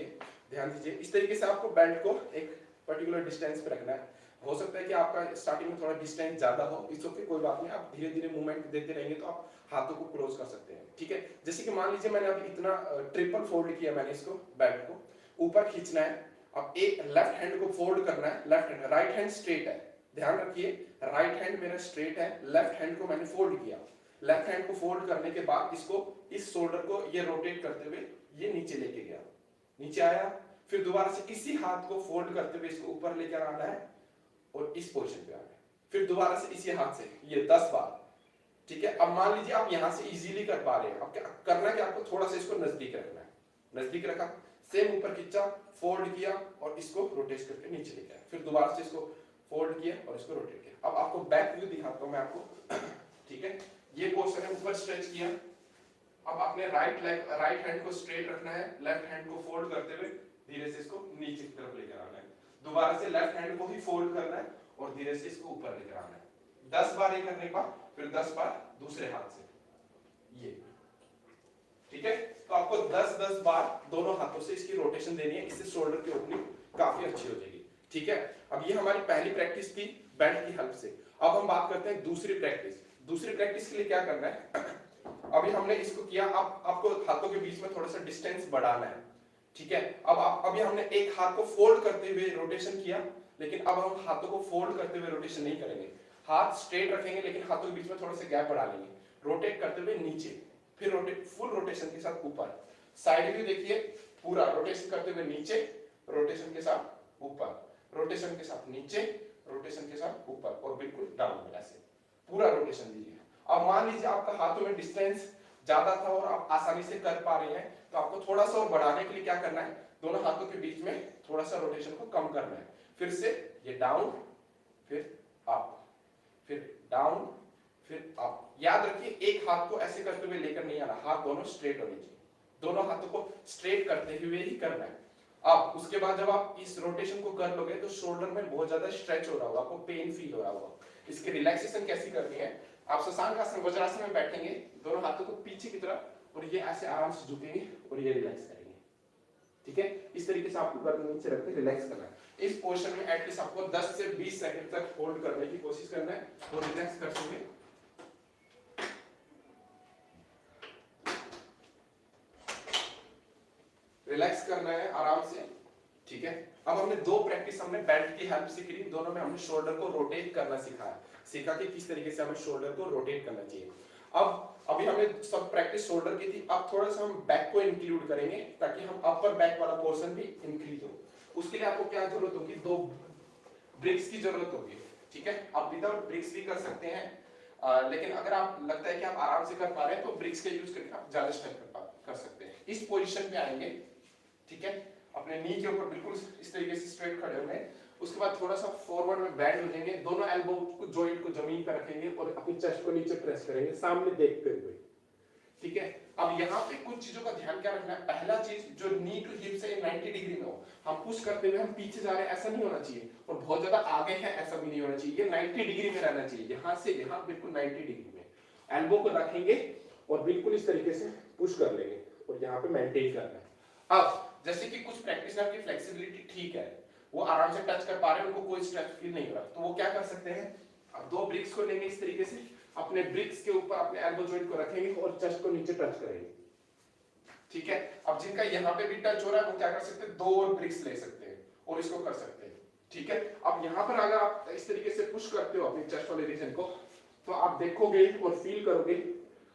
दीजिए। इस तरीके से आपको बेल्ट को एक पर्टिकुलर डिस्टेंस पे रखना है। हो सकता है कि आपका स्टार्टिंग में थोड़ा डिस्टेंस ज्यादा हो, इट्स ओके, कोई बात नहीं, आप धीरे धीरे मूवमेंट देते रहेंगे तो आप हाथों को क्लोज कर सकते हैं, ठीक है। जैसे कि मान लीजिए मैंने अभी इतना ट्रिपल फोल्ड किया, मैंने इसको बेल्ट को ऊपर खींचना है। अब एक लेफ्ट हैंड को फोल्ड करना है, left hand, right hand straight है, ध्यान रखिए, राइट हैंड मेरा स्ट्रेट है, लेफ्ट हैंड को मैंने फोल्ड किया। लेफ्ट हैंड को फोल्ड करने के बाद इसको, इस शोल्डर को ये रोटेट करते हुए ये नीचे लेके गया, नीचे आया, फिर दोबारा से इसी हाथ को फोल्ड करते हुए इसको ऊपर लेकर आना है और इस पोजीशन पे आना है, फिर दोबारा से इसी हाथ से, ये 10 बार, ठीक है। अब मान लीजिए आप यहां से इजीली कर पा रहे हैं, अब क्या करना है कि आपको थोड़ा सा इसको नजदीक रखना है, नजदीक रखा, सेम ऊपर खींचा, फोल्ड किया और इसको रोटेट करके नीचे लेके आया, फिर दोबारा से इसको फोल्ड किया और इसको रोटेट किया। अब आपको बैक व्यू दिखाता हूं मैं आपको, ठीक है। ये पोर्शन है, ऊपर स्ट्रेच किया, अब आपने राइट हैंड को स्ट्रेट रखना है, लेफ्ट हैंड को फोल्ड करते हुए धीरे से इसको नीचे की तरफ लेकर आना है, दोबारा से लेफ्ट हैंड को ही फोल्ड करना है और धीरे से इसको ऊपर लेकर आना है। 10 बार ये करने के बाद फिर 10 बार दूसरे हाथ से, ये, ठीक है। तो आपको 10-10 बार दोनों हाथों से इसकी रोटेशन देनी है, इससे शोल्डर की ओपनिंग काफी अच्छी हो जाएगी, ठीक है। अब ये हमारी पहली प्रैक्टिस थी बेल्ट की हेल्प से। अब हम बात करते हैं दूसरी प्रैक्टिस। दूसरी प्रैक्टिस के लिए क्या करना है, अभी हमने इसको किया, अब आपको हाथों के बीच में थोड़ा सा डिस्टेंस बढ़ाना है, ठीक है। अब अभी हमने एक हाथ को फोल्ड करते हुए रोटेशन किया, लेकिन अब हम हाथों को फोल्ड करते हुए रोटेशन नहीं करेंगे, हाथ स्ट्रेट रखेंगे लेकिन हाथों के बीच में थोड़ा सा गैप बढ़ा लेंगे, रोटेट करते हुए नीचे, फिर रोटेट, फुल रोटेशन के साथ ऊपर, साइड व्यू देखिए, पूरा रोटेशन करते हुए नीचे, रोटेशन के साथ ऊपर, रोटेशन के साथ नीचे, रोटेशन के साथ ऊपर और बिल्कुल डाउन, ऐसे पूरा रोटेशन दीजिए। अब मान लीजिए आपका हाथों में डिस्टेंस ज्यादा था और आप आसानी से कर पा रहे हैं, तो आपको थोड़ा सा और बढ़ाने के लिए क्या करना है, दोनों हाथों के बीच में थोड़ा सा रोटेशन को कम करना है, फिर से ये डाउन, फिर अप, फिर डाउन, फिर अप। याद रखिए एक हाथ को ऐसे करते हुए लेकर नहीं आना, हाथ दोनों स्ट्रेट होने चाहिए, दोनों हाथों को स्ट्रेट करते हुए ही करना है। अब उसके बाद जब आप इस रोटेशन को कर लोगे तो शोल्डर में बहुत ज्यादा स्ट्रेच हो रहा होगा, आपको पेन फील हो रहा होगा। इसकी रिलैक्सेशन कैसी करनी है, आप शशांक वज्रासन में बैठेंगे, दोनों हाथों को पीछे की तरफ और ये ऐसे आराम से झुकेंगे और ये रिलैक्स करेंगे, ठीक है। इस तरीके से आपको गर्दन नीचे रख के रिलैक्स करना है। इस पोजीशन में एटलीस्ट आपको 10 से 20 सेकंड तक होल्ड करने की कोशिश करना है और रिलैक्स करते हुए रिलैक्स करना है आराम से, ठीक है। अब हमने दो प्रैक्टिस हमने बेल्ट की हेल्प से करी, दोनों में हमने शोल्डर को रोटेट करना सीखा कि किस तरीके से हमें शोल्डर को रोटेट करना चाहिए। अब अभी हमने सब प्रैक्टिस शोल्डर की थी, अब थोड़ा सा हम बैक को इंक्लूड करेंगे ताकि हम अपर बैक वाला पोर्शन भी इंक्रीज हो। उसके लिए आपको क्या जरूरत होगी, 2 ब्रिक्स की जरूरत होगी, ठीक है। आप विदाउट ब्रिक्स भी कर सकते हैं, लेकिन अगर आप लगता है कि आप आराम से कर पा रहे हैं तो ब्रिक्स का यूज करके आप ज्यादा स्टेप कर सकते हैं। इस पोजीशन पे आएंगे, ठीक है, अपने नी के ऊपर बिल्कुल इस तरीके से स्ट्रेट खड़े होंगे, उसके बाद थोड़ा सा फॉरवर्ड में बेंड हो जाएंगे, दोनों एल्बो को जॉइंट को जमीन पर रखेंगे और अपनी चेस्ट को नीचे प्रेस करेंगे सामने देखते हुए, ठीक है। अब यहाँ पे कुछ चीजों का ध्यान क्या रखना है, पहला चीज जो नी टू हिप से 90 डिग्री में हो, हम पुश करते हुए हम पीछे जा रहे हैं ऐसा नहीं होना चाहिए और बहुत ज्यादा आगे है ऐसा भी नहीं होना चाहिए, ये 90 डिग्री में रहना चाहिए, यहाँ से यहाँ बिल्कुल 90 डिग्री में एल्बो को रखेंगे और बिल्कुल इस तरीके से पुश कर लेंगे और यहाँ पे मेंटेन करना है। अब जैसे कि कुछ प्रैक्टिस में आपकी फ्लेक्सिबिलिटी ठीक है, वो आराम से टच कर पा रहे हैं, उनको कोई स्ट्रेच फील नहीं हो रहा, तो वो क्या कर सकते हैं, अब 2 ब्रिक्स को लेंगे इस तरीके से, अपने ब्रिक्स के ऊपर अपने एल्बो जॉइंट को रखेंगे और चेस्ट को नीचे टच करेंगे, ठीक है। अब जिनका यहाँ पे भी टच हो रहा है वो क्या कर सकते हैं, 2 और ब्रिक्स ले सकते हैं और इसको कर सकते हैं, ठीक है। अब यहाँ पर अगर आप इस तरीके से पुश करते हो अपनी चेस्ट वाले रीजन को, तो आप देखोगे और फील करोगे,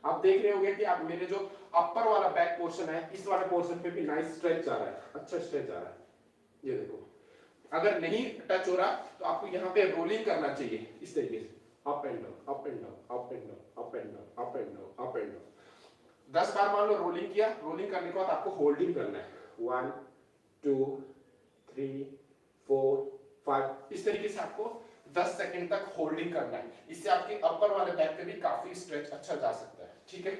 आप देख रहे होगे कि आप मेरे जो अपर वाला बैक पोर्शन है, इस वाले पोर्शन पे भी नाइस स्ट्रेच जा रहा है, अच्छा स्ट्रेच जा रहा है। ये देखो, अगर नहीं टच हो रहा तो आपको यहाँ पे रोलिंग करना चाहिए इस तरीके से, up and down, up and down, up and down, up and down, up and down, up and down. 10 बार मान लो रोलिंग किया, रोलिंग करने के बाद आपको होल्डिंग करना है, 1 2 3 4 5, इस तरीके से आपको 10 सेकंड तक होल्डिंग करना है। इससे आपके अपर वाले बैक पे भी काफी स्ट्रेच अच्छा जा सकता है, ठीक है।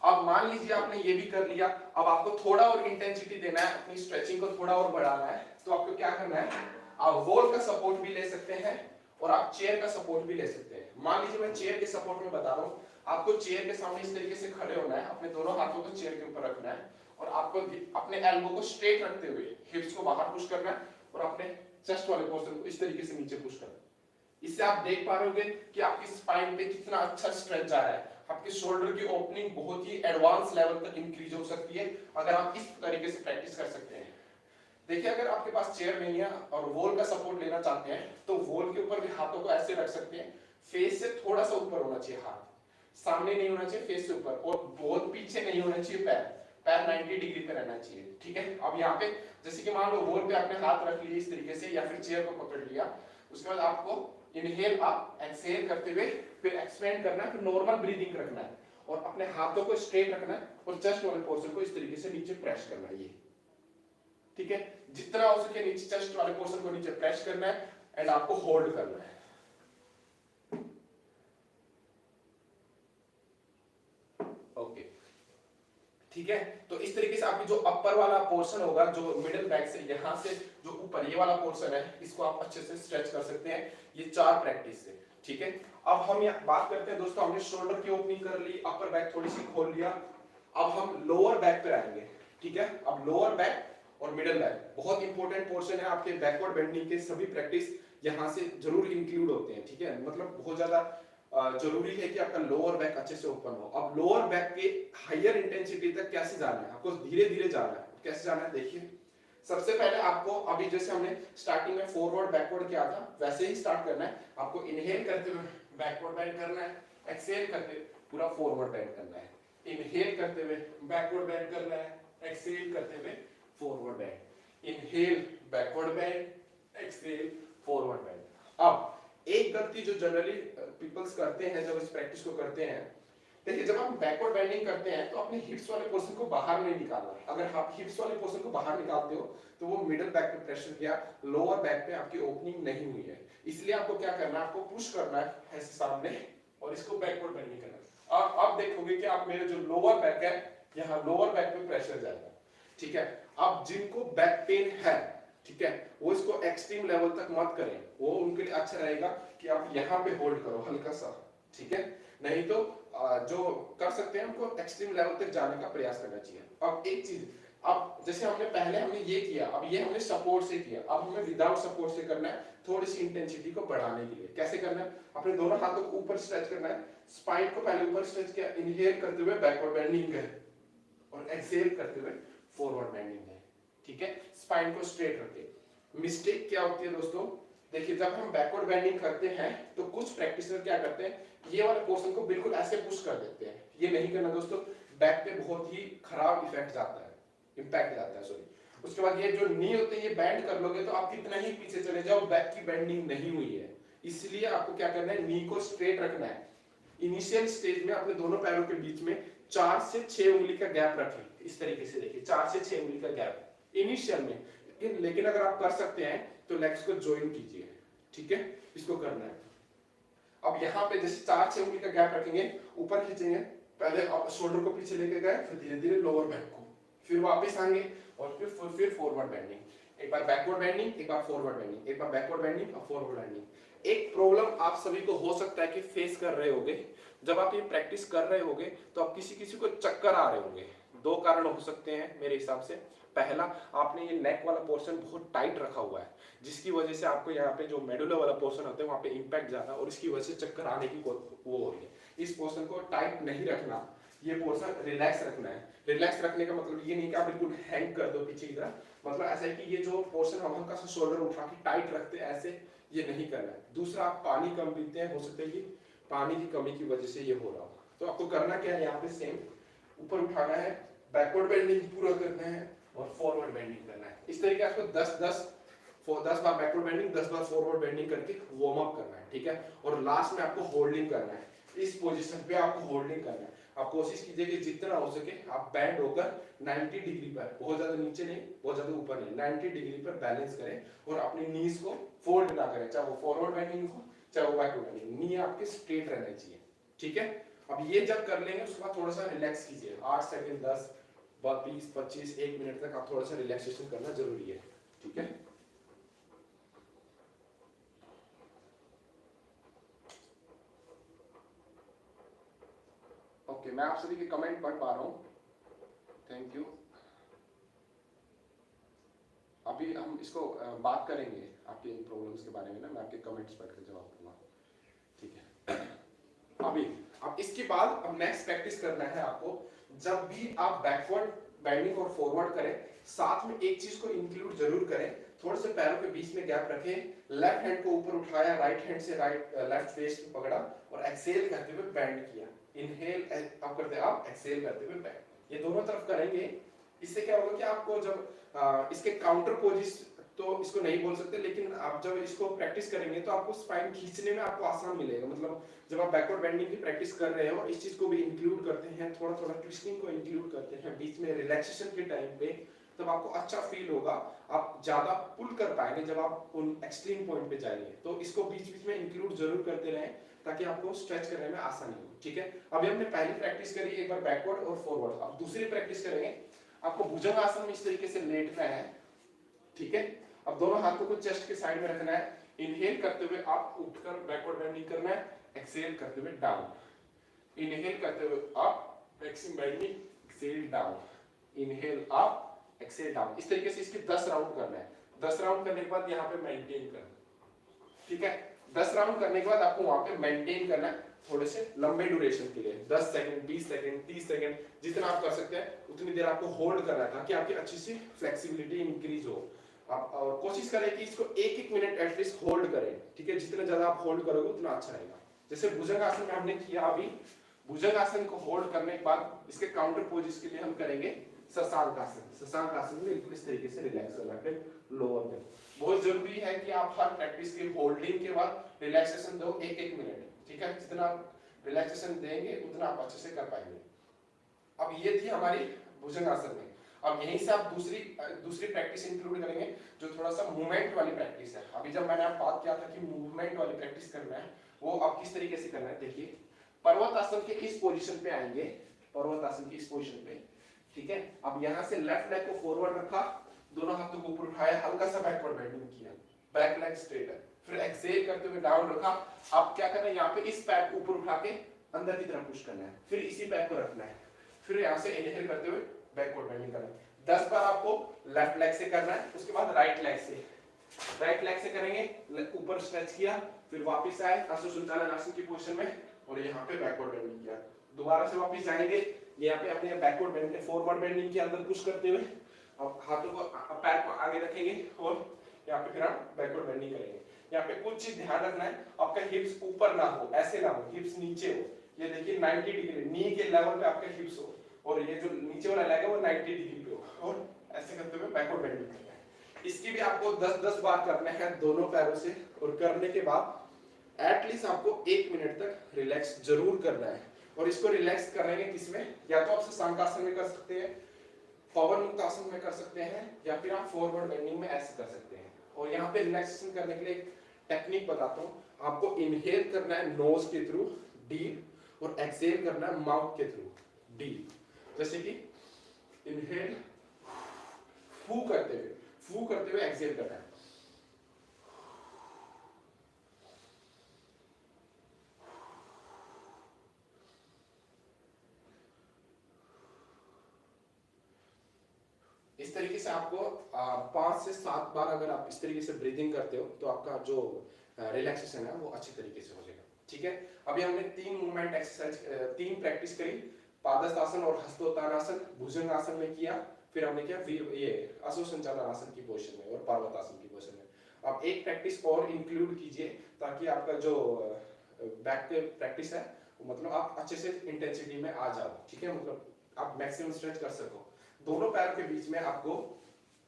अब मान लीजिए आपने ये भी कर लिया, अब आपको थोड़ा और इंटेंसिटी देना है, अपनी स्ट्रेचिंग को थोड़ा और बढ़ाना है, तो आपको क्या करना है, आप वॉल का सपोर्ट भी ले सकते हैं और आप चेयर का सपोर्ट भी ले सकते हैं। मान लीजिए मैं चेयर के सपोर्ट में बता रहा हूँ, आपको चेयर के सामने इस तरीके से खड़े होना है, अपने दोनों हाथों को चेयर के ऊपर रखना है और आपको अपने एल्बो को स्ट्रेट रखते हुए हिप्स को बाहर पुश करना है और अपने चेस्ट वाले पोर्शन को इस तरीके से नीचे पुश करना है। इससे आप देख पा रहे होंगे कि आपकी स्पाइन पे कितना अच्छा स्ट्रेच जा रहा है, आपके शोल्डर की ओपनिंग बहुत ही एडवांस लेवल तक इंक्रीज हो सकती है अगर आप इस तरीके से प्रैक्टिस कर सकते हैं। देखिए, अगर आपके पास चेयर नहीं है और वॉल का सपोर्ट लेना चाहते हैं तो वॉल के ऊपर भी हाथों को ऐसे रख सकते हैं, फेस से थोड़ा सा ऊपर होना चाहिए, हाथ सामने नहीं होना चाहिए, फेस से ऊपर, और बहुत पीछे नहीं होना चाहिए, पैर 90 डिग्री पे रहना चाहिए, ठीक है। अब यहाँ पे जैसे कि मान लो वॉल पे आपने हाथ रख लिए इस तरीके से या फिर चेयर को पकड़ लिया, उसके बाद आपको इनहेल अप, एक्सहेल करते हुए फिर एक्सपेंड करना है, फिर नॉर्मल ब्रीदिंग रखना है और अपने हाथों को स्ट्रेट रखना है और चेस्ट वाले पोर्शन को इस तरीके से नीचे प्रेस करना है, ये ठीक है। जितना हो सके नीचे चेस्ट वाले पोर्शन को नीचे प्रेस करना है एंड आपको होल्ड करना है, ओके, ठीक है। तो इस तरीके से आपकी जो अपर वाला पोर्शन होगा, जो मिडिल बैक से यहां से जो ऊपर ये वाला पोर्शन है, इसको आप अच्छे से स्ट्रेच कर सकते हैं, ये 4 प्रैक्टिस से, ठीक है। अब हम यहाँ बात करते हैं दोस्तों, हमने शोल्डर की ओपनिंग कर ली, अपर बैक थोड़ी सी खोल लिया, अब हम लोअर बैक पे आएंगे, ठीक है। अब लोअर बैक और मिडिल बैक बहुत इंपॉर्टेंट पोर्शन है आपके बैकवर्ड बेंडिंग के, सभी प्रैक्टिस यहाँ से जरूर इंक्लूड होते हैं, ठीक है। मतलब बहुत ज्यादा जरूरी है कि आपका लोअर बैक अच्छे से ओपन हो। अब लोअर बैक के हायर इंटेंसिटी तक कैसे जाना है, आपको धीरे धीरे जाना है। कैसे जाना है देखिए, सबसे पहले आपको अभी जैसे हमने स्टार्टिंग में फॉरवर्ड बैकवर्ड किया था वैसे ही स्टार्ट करना है। आपको इनहेल करते हुए बैकवर्ड बेंड करना है, एक्सहेल करते पूरा फॉरवर्ड बेंड करना है, इनहेल करते हुए बैकवर्ड बेंड करना है, एक्सहेल करते हुए forward bend, inhale backward bend, exhale forward bend. अब एक गलती जो जनरली पीपल्स करते हैं जब इस प्रैक्टिस को करते हैं, देखिए जब हम बैकवर्ड बेंडिंग करते हैं तो अपने हिप्स वाले पोर्शन को बाहर नहीं निकालना। अगर आप हिप्स वाले पोर्शन को बाहर निकालते हो तो वो मिडिल बैक पे प्रेशर किया, लोअर बैक पे आपकी ओपनिंग नहीं हुई है, इसलिए आपको क्या करना है, आपको पुश करना है ऐसे सामने और इसको बैकवर्ड बेंडिंग करना है। आप देखोगे कि आप मेरे जो लोअर बैक है यहाँ लोअर बैक पे प्रेशर जाएगा, ठीक है। अब जिनको बैक पेन है, ठीक है, वो इसको एक्सट्रीम लेवल तक मत करें, वो उनके लिए अच्छा रहेगा कि आप यहाँ पे होल्ड करो हल्का सा, ठीक है। नहीं तो जो कर सकते हैं उनको एक्सट्रीम लेवल तक जाने का प्रयास करना चाहिए। अब एक चीज, अब जैसे हमने ये किया, अब ये हमने सपोर्ट से किया, अब हमें विदाउट सपोर्ट से करना है, थोड़ी सी इंटेंसिटी को बढ़ाने के लिए। कैसे करना है, अपने दोनों हाथों को ऊपर स्ट्रेच करना है, स्पाइन को पहले ऊपर स्ट्रेच किया, इनहेल करते हुए बैकवर्ड बेंडिंग है और एक्सहेल करते हुए फॉरवर्ड बेंडिंग है, ठीक है। स्पाइन को स्ट्रेट रखते। मिस्टेक क्या होती है दोस्तों, देखिए जब हम बैकवर्ड बेंडिंग करते हैं तो कुछ प्रैक्टिशनर क्या करते हैं, ये वाले पोर्शन को बिल्कुल ऐसे पुश कर देते हैं। ये नहीं करना दोस्तों, बैक पे बहुत ही खराब इफेक्ट जाता है, इंपैक्ट जाता है, सॉरी। उसके बाद ये जो नी होते हैं ये बैंड कर लोगे तो आप कितना ही पीछे चले जाओ, बैक की बेंडिंग नहीं हुई है। इसलिए आपको क्या करना है, नी को स्ट्रेट रखना है। इनिशियल स्टेज में अपने दोनों पैरों के बीच में 4 से 6 उंगली का गैप रखें, इस तरीके से देखिए 4 से 6 उंगली का गैप इनिशियल में। लेकिन अगर आप कर सकते हैं तो लेग्स को ज्वाइन कीजिए, ठीक है, इसको करना है। अब यहाँ पे जैसे 4-6 उंगली का गैप रखेंगे, ऊपर खींचेंगे, पहले आप शोल्डर को पीछे लेके गए, फिर धीरे धीरे लोअर बैक को, फिर वापस आएंगे और फिर फॉरवर्ड बेंडिंग। एक बार बैकवर्ड बेंडिंग, एक बार फॉरवर्ड बेंडिंग, एक बार बैकवर्ड बेंडिंग और फॉरवर्ड बेंडिंग। एक प्रॉब्लम आप सभी को हो सकता है कि फेस कर रहे होगे, जब आप ये प्रैक्टिस कर रहे होगे तो आप किसी को चक्कर आ रहे होंगे। 2 कारण हो सकते हैं मेरे हिसाब से। पहला, आपने ये नेक वाला पोर्शन बहुत टाइट रखा हुआ है, जिसकी वजह से आपको यहाँ पे जो मेडुला वाला पोर्शन होता है वहाँ पे इंपैक्ट ज्यादा और इसकी वजह से चक्कर आने की वो हो रही है। इस पोर्शन को टाइट नहीं रखना, ये पोर्शन रिलैक्स रखना है। रिलैक्स रखने का मतलब ये नहीं कि आप बिल्कुल हैंग कर दो पीछे की तरफ, मतलब ऐसा है कि ये जो पोर्शन हम हल्का सा शोल्डर उठा के टाइट रखते हैं, ऐसे ये नहीं करना है। दूसरा, आप पानी कम पीते हैं, हो सकता है कि पानी की कमी की वजह से ये हो रहा हो। तो आपको करना क्या है, यहाँ पे सेम ऊपर उठाना है, बैकवर्ड बेंडिंग पूरा करना है और फॉरवर्ड बेंडिंग करना है। इस तरीके से आपको 10 बार बैकवर्ड बेंडिंग, 10 बार फॉरवर्ड बेंडिंग करके वार्म अप करना है, ठीक है। और लास्ट में आपको होल्डिंग करना है, इस पोजीशन पे आपको होल्डिंग करना है। आप कोशिश कीजिए कि जितना हो सके आप बैंड होकर 90 डिग्री पर, बहुत ज्यादा नीचे नहीं बहुत ज्यादा ऊपर नहीं, 90 डिग्री पर बैलेंस करें और अपनी नीज को फोल्ड ना करें, चाहे वो फॉरवर्ड बेंडिंग हो चाहे वो बैकवर्ड बेंडिंग, नी आपके स्ट्रेट रहना चाहिए, ठीक है। अब ये जब कर लेंगे उसके बाद थोड़ा सा रिलैक्स कीजिए, 8 सेकंड 10 20 25 1 मिनट तक आप थोड़ा सा रिलैक्सेशन करना जरूरी है, ठीक है। ओके, मैं आप सभी के कमेंट पढ़ पा रहा हूँ, थैंक यू। अभी हम इसको बात करेंगे आपके इन प्रॉब्लम्स के बारे में ना, मैं आपके कमेंट्स पढ़ कर जवाब दूंगा, ठीक है। अभी अब इसके बाद अब नेक्स्ट प्रैक्टिस करना है आपको, जब भी आप बैकवर्ड बेंडिंग और फॉरवर्ड करें साथ में एक चीज को इंक्लूड जरूर करें, थोड़े से पैरों के बीच में गैप रखें, लेफ्ट हैंड को ऊपर उठाया, राइट हैंड से लेफ्ट फेस पकड़ा और एक्सेल करते हुए बेंड किया, इनहेल आप करते आप एक्सेल करते हुए बेंड, ये दोनों तरफ करेंगे। इससे क्या होगा कि आपको जब इसके काउंटर पोजिस तो इसको नहीं बोल सकते, लेकिन आप जब इसको प्रैक्टिस करेंगे तो आपको स्पाइन खींचने में आपको आसान मिलेगा। मतलब जब आप बैकवर्ड बेंडिंग की प्रैक्टिस कर रहे हो और इस चीज को भी इंक्लूड करते हैं, थोड़ा थोड़ा ट्विस्टिंग को इंक्लूड करते हैं बीच में रिलैक्सेशन के टाइम पे, तब आपको अच्छा फील होगा, आप ज्यादा पुल कर पाएंगे जब आप उन एक्सट्रीम पॉइंट पे जाएंगे। तो इसको बीच बीच में इंक्लूड जरूर करते रहें ताकि आपको स्ट्रेच करने में आसानी हो, ठीक है। अभी हमने पहली प्रैक्टिस करी एक बार बैकवर्ड और फॉरवर्ड, अब दूसरी प्रैक्टिस करेंगे। आपको भुजंग आसन में इस तरीके से लेटना है, ठीक है। अब दोनों हाथों को चेस्ट के साइड में रखना है, इनहेल करते हुए आप उठकर बैकवर्ड बेंडिंग करना है, एक्सेल करते हुए डाउन, इनहेल करते हुए up, maximum bending, exhale down, inhale up, exhale down. इस तरीके से इसके 10 राउंड करना है। 10 राउंड करने के बाद यहाँ पे मेंटेन करना, ठीक है। 10 राउंड करने के बाद आपको वहां पे मेंटेन करना है थोड़े से लंबे ड्यूरेशन के लिए, 10 सेकंड 20 सेकंड 30 सेकंड जितना आप कर सकते हैं उतनी देर आपको होल्ड करना है ताकि आपकी अच्छी सी फ्लेक्सिबिलिटी इंक्रीज हो। आप और कोशिश करें कि इसको 1-1 मिनट एटलीस्ट होल्ड करें, ठीक है। जितना ज्यादा आप होल्ड करोगे उतना अच्छा रहेगा। जैसे भुजंग आसन में हमने किया, अभी भुजंग आसन को होल्ड करने के बाद इसके काउंटर पोजिशन के लिए हम करेंगे शशांक आसन। शशांक आसन में इस तरीके से रिलैक्स करना है लोअर में। बहुत जरूरी है कि आप हर प्रैक्टिस के होल्डिंग के बाद रिलैक्सेशन दो 1-1 मिनट, ठीक है। जितना आप रिलैक्सेशन देंगे उतना आप अच्छे से कर पाएंगे। अब ये थी हमारी भुजंग आसन में। अब यहीं से आप दूसरी प्रैक्टिस इंक्लूड करेंगे जो थोड़ा सा मूवमेंट वाली प्रैक्टिस है। अभी जब मैंने आप बात किया था कि मूवमेंट वाली प्रैक्टिस करना है, वो आप किस तरीके से करना है देखिए। पर्वत आसन के इस पोजीशन पे आएंगे, पर्वत आसन की इस पोजीशन पे, ठीक है। अब यहाँ से लेफ्ट लेग को फॉरवर्ड रखा, दोनों हाथों को ऊपर उठाया, हल्का सा बैकवर्ड बेंडिंग किया, बैक लेग स्ट्रेट है, फिर एक्सेल करते हुए डाउन रखा। आप क्या करना है, यहाँ पे इस पैर को ऊपर उठा के अंदर की तरफ पुश करना है, फिर इसी पैर को रखना है, फिर यहाँ से इनहेल करते हुए बैकवर्ड बेंडिंग करना है। 10 बार आपको लेफ्ट लेग से करना है, उसके बाद राइट लेग से करेंगे, ऊपर स्ट्रेच किया, फिर वापस आए आसन संचालन आसन की पोजीशन में और यहाँ पे बैकवर्ड बेंडिंग किया। दोबारा से वापस जाएंगे, यहाँ पे अपने बैकवर्ड बेंडिंग फॉरवर्ड बेंडिंग के अंदर पुश करते हुए अब हाथों को पैर को आगे रखेंगे और यहाँ पे फिर हम बैकवर्ड बेंडिंग करेंगे। यहाँ पे कुछ चीज ध्यान रखना है, आपका हिप्स ऊपर ना हो, ऐसे ना हो, हिप्स नीचे हो। ये देखिए 90 डिग्री नी के लेवल पे आपके हिप्स हो और ये जो नीचे वाला लेग है वो 90 डिग्री पे हो और ऐसे करते हुए बैकवर्ड बेंडिंग करना है। इसकी भी आपको 10-10 बार करना है दोनों पैरों से और करने के बाद एटलीस्ट आपको 1 मिनट तक रिलैक्स जरूर करना है। और इसको रिलैक्स करेंगे किसमें, या तो आप शशांक आसन में कर सकते हैं, पवन मुक्त आसन में कर सकते हैं, या फिर आप फॉरवर्ड बेंडिंग में ऐसे कर सकते हैं। और यहाँ पे रिलैक्सेशन करने के लिए एक टेक्निक बताता हूँ, आपको इनहेल करना है नोज के थ्रू डीप और एक्सहेल करना है माउथ के थ्रू डीप। जैसे कि इनहेल फू करते हुए एक्सहेल करना है। इस तरीके से आपको 5 से 7 बार अगर आप इस तरीके से ब्रीदिंग करते हो तो आपका जो रिलैक्सेशन है वो अच्छी तरीके से हो जाएगा, ठीक है। अभी हमने 3 मूवमेंट एक्सरसाइज 3 प्रैक्टिस करी, पादहस्त और हस्तोत्तानासन भुजंग आसन में किया, फिर हमने किया ये अश्वसंचालन आसन की पोजीशन में और पार्वतासन की पोजीशन में। अब एक प्रैक्टिस और इंक्लूड कीजिए ताकि आपका जो बैक पे प्रैक्टिस है मतलब आप अच्छे से इंटेंसिटी में आ जाओ, ठीक है। मतलब आप मैक्सिमम स्ट्रेच कर सको। दोनों पैरों के बीच में आपको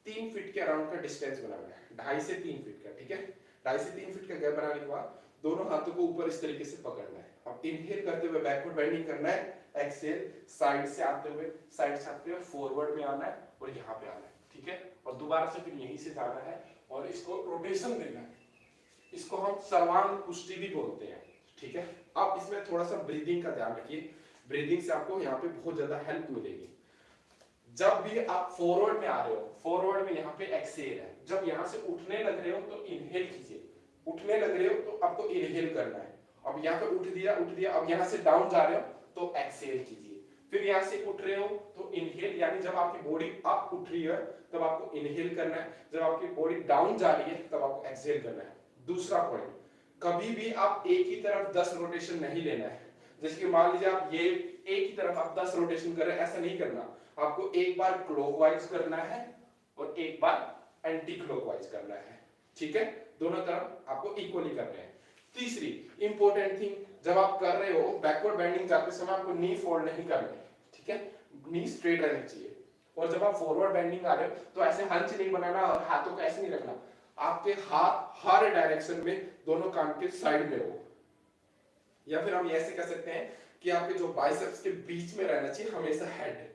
3 फीट के अराउंड का डिस्टेंस बनाना है, 2.5 से 3 फीट का, ठीक है। 2.5 से 3 फीट का गैप बनाने के बाद दोनों हाथों को ऊपर इस तरीके से पकड़ना है। अब इनहेल करते हुए बैकवर्ड बेंडिंग करना है, एक्सहेल साइड से आते हुए फॉरवर्ड में आना है और यहाँ पे आना है, ठीक है। और दोबारा से फिर यहीं से जाना है और इसको रोटेशन देना है। इसको हम सर्वांग पुष्टि भी बोलते हैं, ठीक है। अब इसमें थोड़ा सा ब्रीदिंग का ध्यान रखिए, ब्रीदिंग से आपको यहाँ पे बहुत ज्यादा हेल्प मिलेगी। जब भी आप फॉरवर्ड में आ रहे हो, फॉरवर्ड में यहाँ पे एक्सहेल है, जब यहाँ से उठने लग रहे हो तो इनहेल कीजिए, उठने लग रहे हो तो आपको इनहेल करना है। अब यहाँ पे उठ दिया, अब यहाँ से डाउन जा रहे हो तो एक्सहेल कीजिए, फिर यहाँ से उठ रहे हो तो इनहेल, यानी जब आपकी बॉडी अप उठ रही है तब आपको इनहेल करना है, जब आपकी बॉडी डाउन जा रही है तब आपको एक्सहेल करना है। दूसरा पॉइंट, कभी भी आप एक ही तरफ 10 रोटेशन नहीं लेना है। जैसे कि मान लीजिए आप ये एक ही तरफ आप 10 रोटेशन कर रहे हैं, ऐसा नहीं करना। आपको एक बार क्लॉकवाइज करना है और एक बार एंटी क्लॉकवाइज करना है, ठीक है। दोनों तरफ आपको इक्वली करना है। तीसरी इंपॉर्टेंट थिंग, जब आप कर रहे हो बैकवर्ड बेंडिंग जाते समय आपको नी फोल्ड नहीं करना है, ठीक है। नी स्ट्रेट रहनी चाहिए। और जब आप फॉरवर्ड बेंडिंग आ रहे हो तो ऐसे हंच नहीं बनाना और हाथों को ऐसे नहीं रखना। आपके हाथ हर डायरेक्शन में दोनों कान के साइड में हो, या फिर हम ऐसे कह सकते हैं कि आपके जो बाइसेप्स के बीच में रहना चाहिए हमेशा हेड,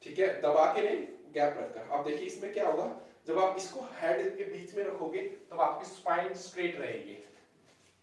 ठीक है, दबा के नहीं, गैप रखकर। अब देखिए इसमें क्या होगा, जब आप इसको हेड के बीच में रखोगे तब आपकी स्पाइन स्ट्रेट रहेगी।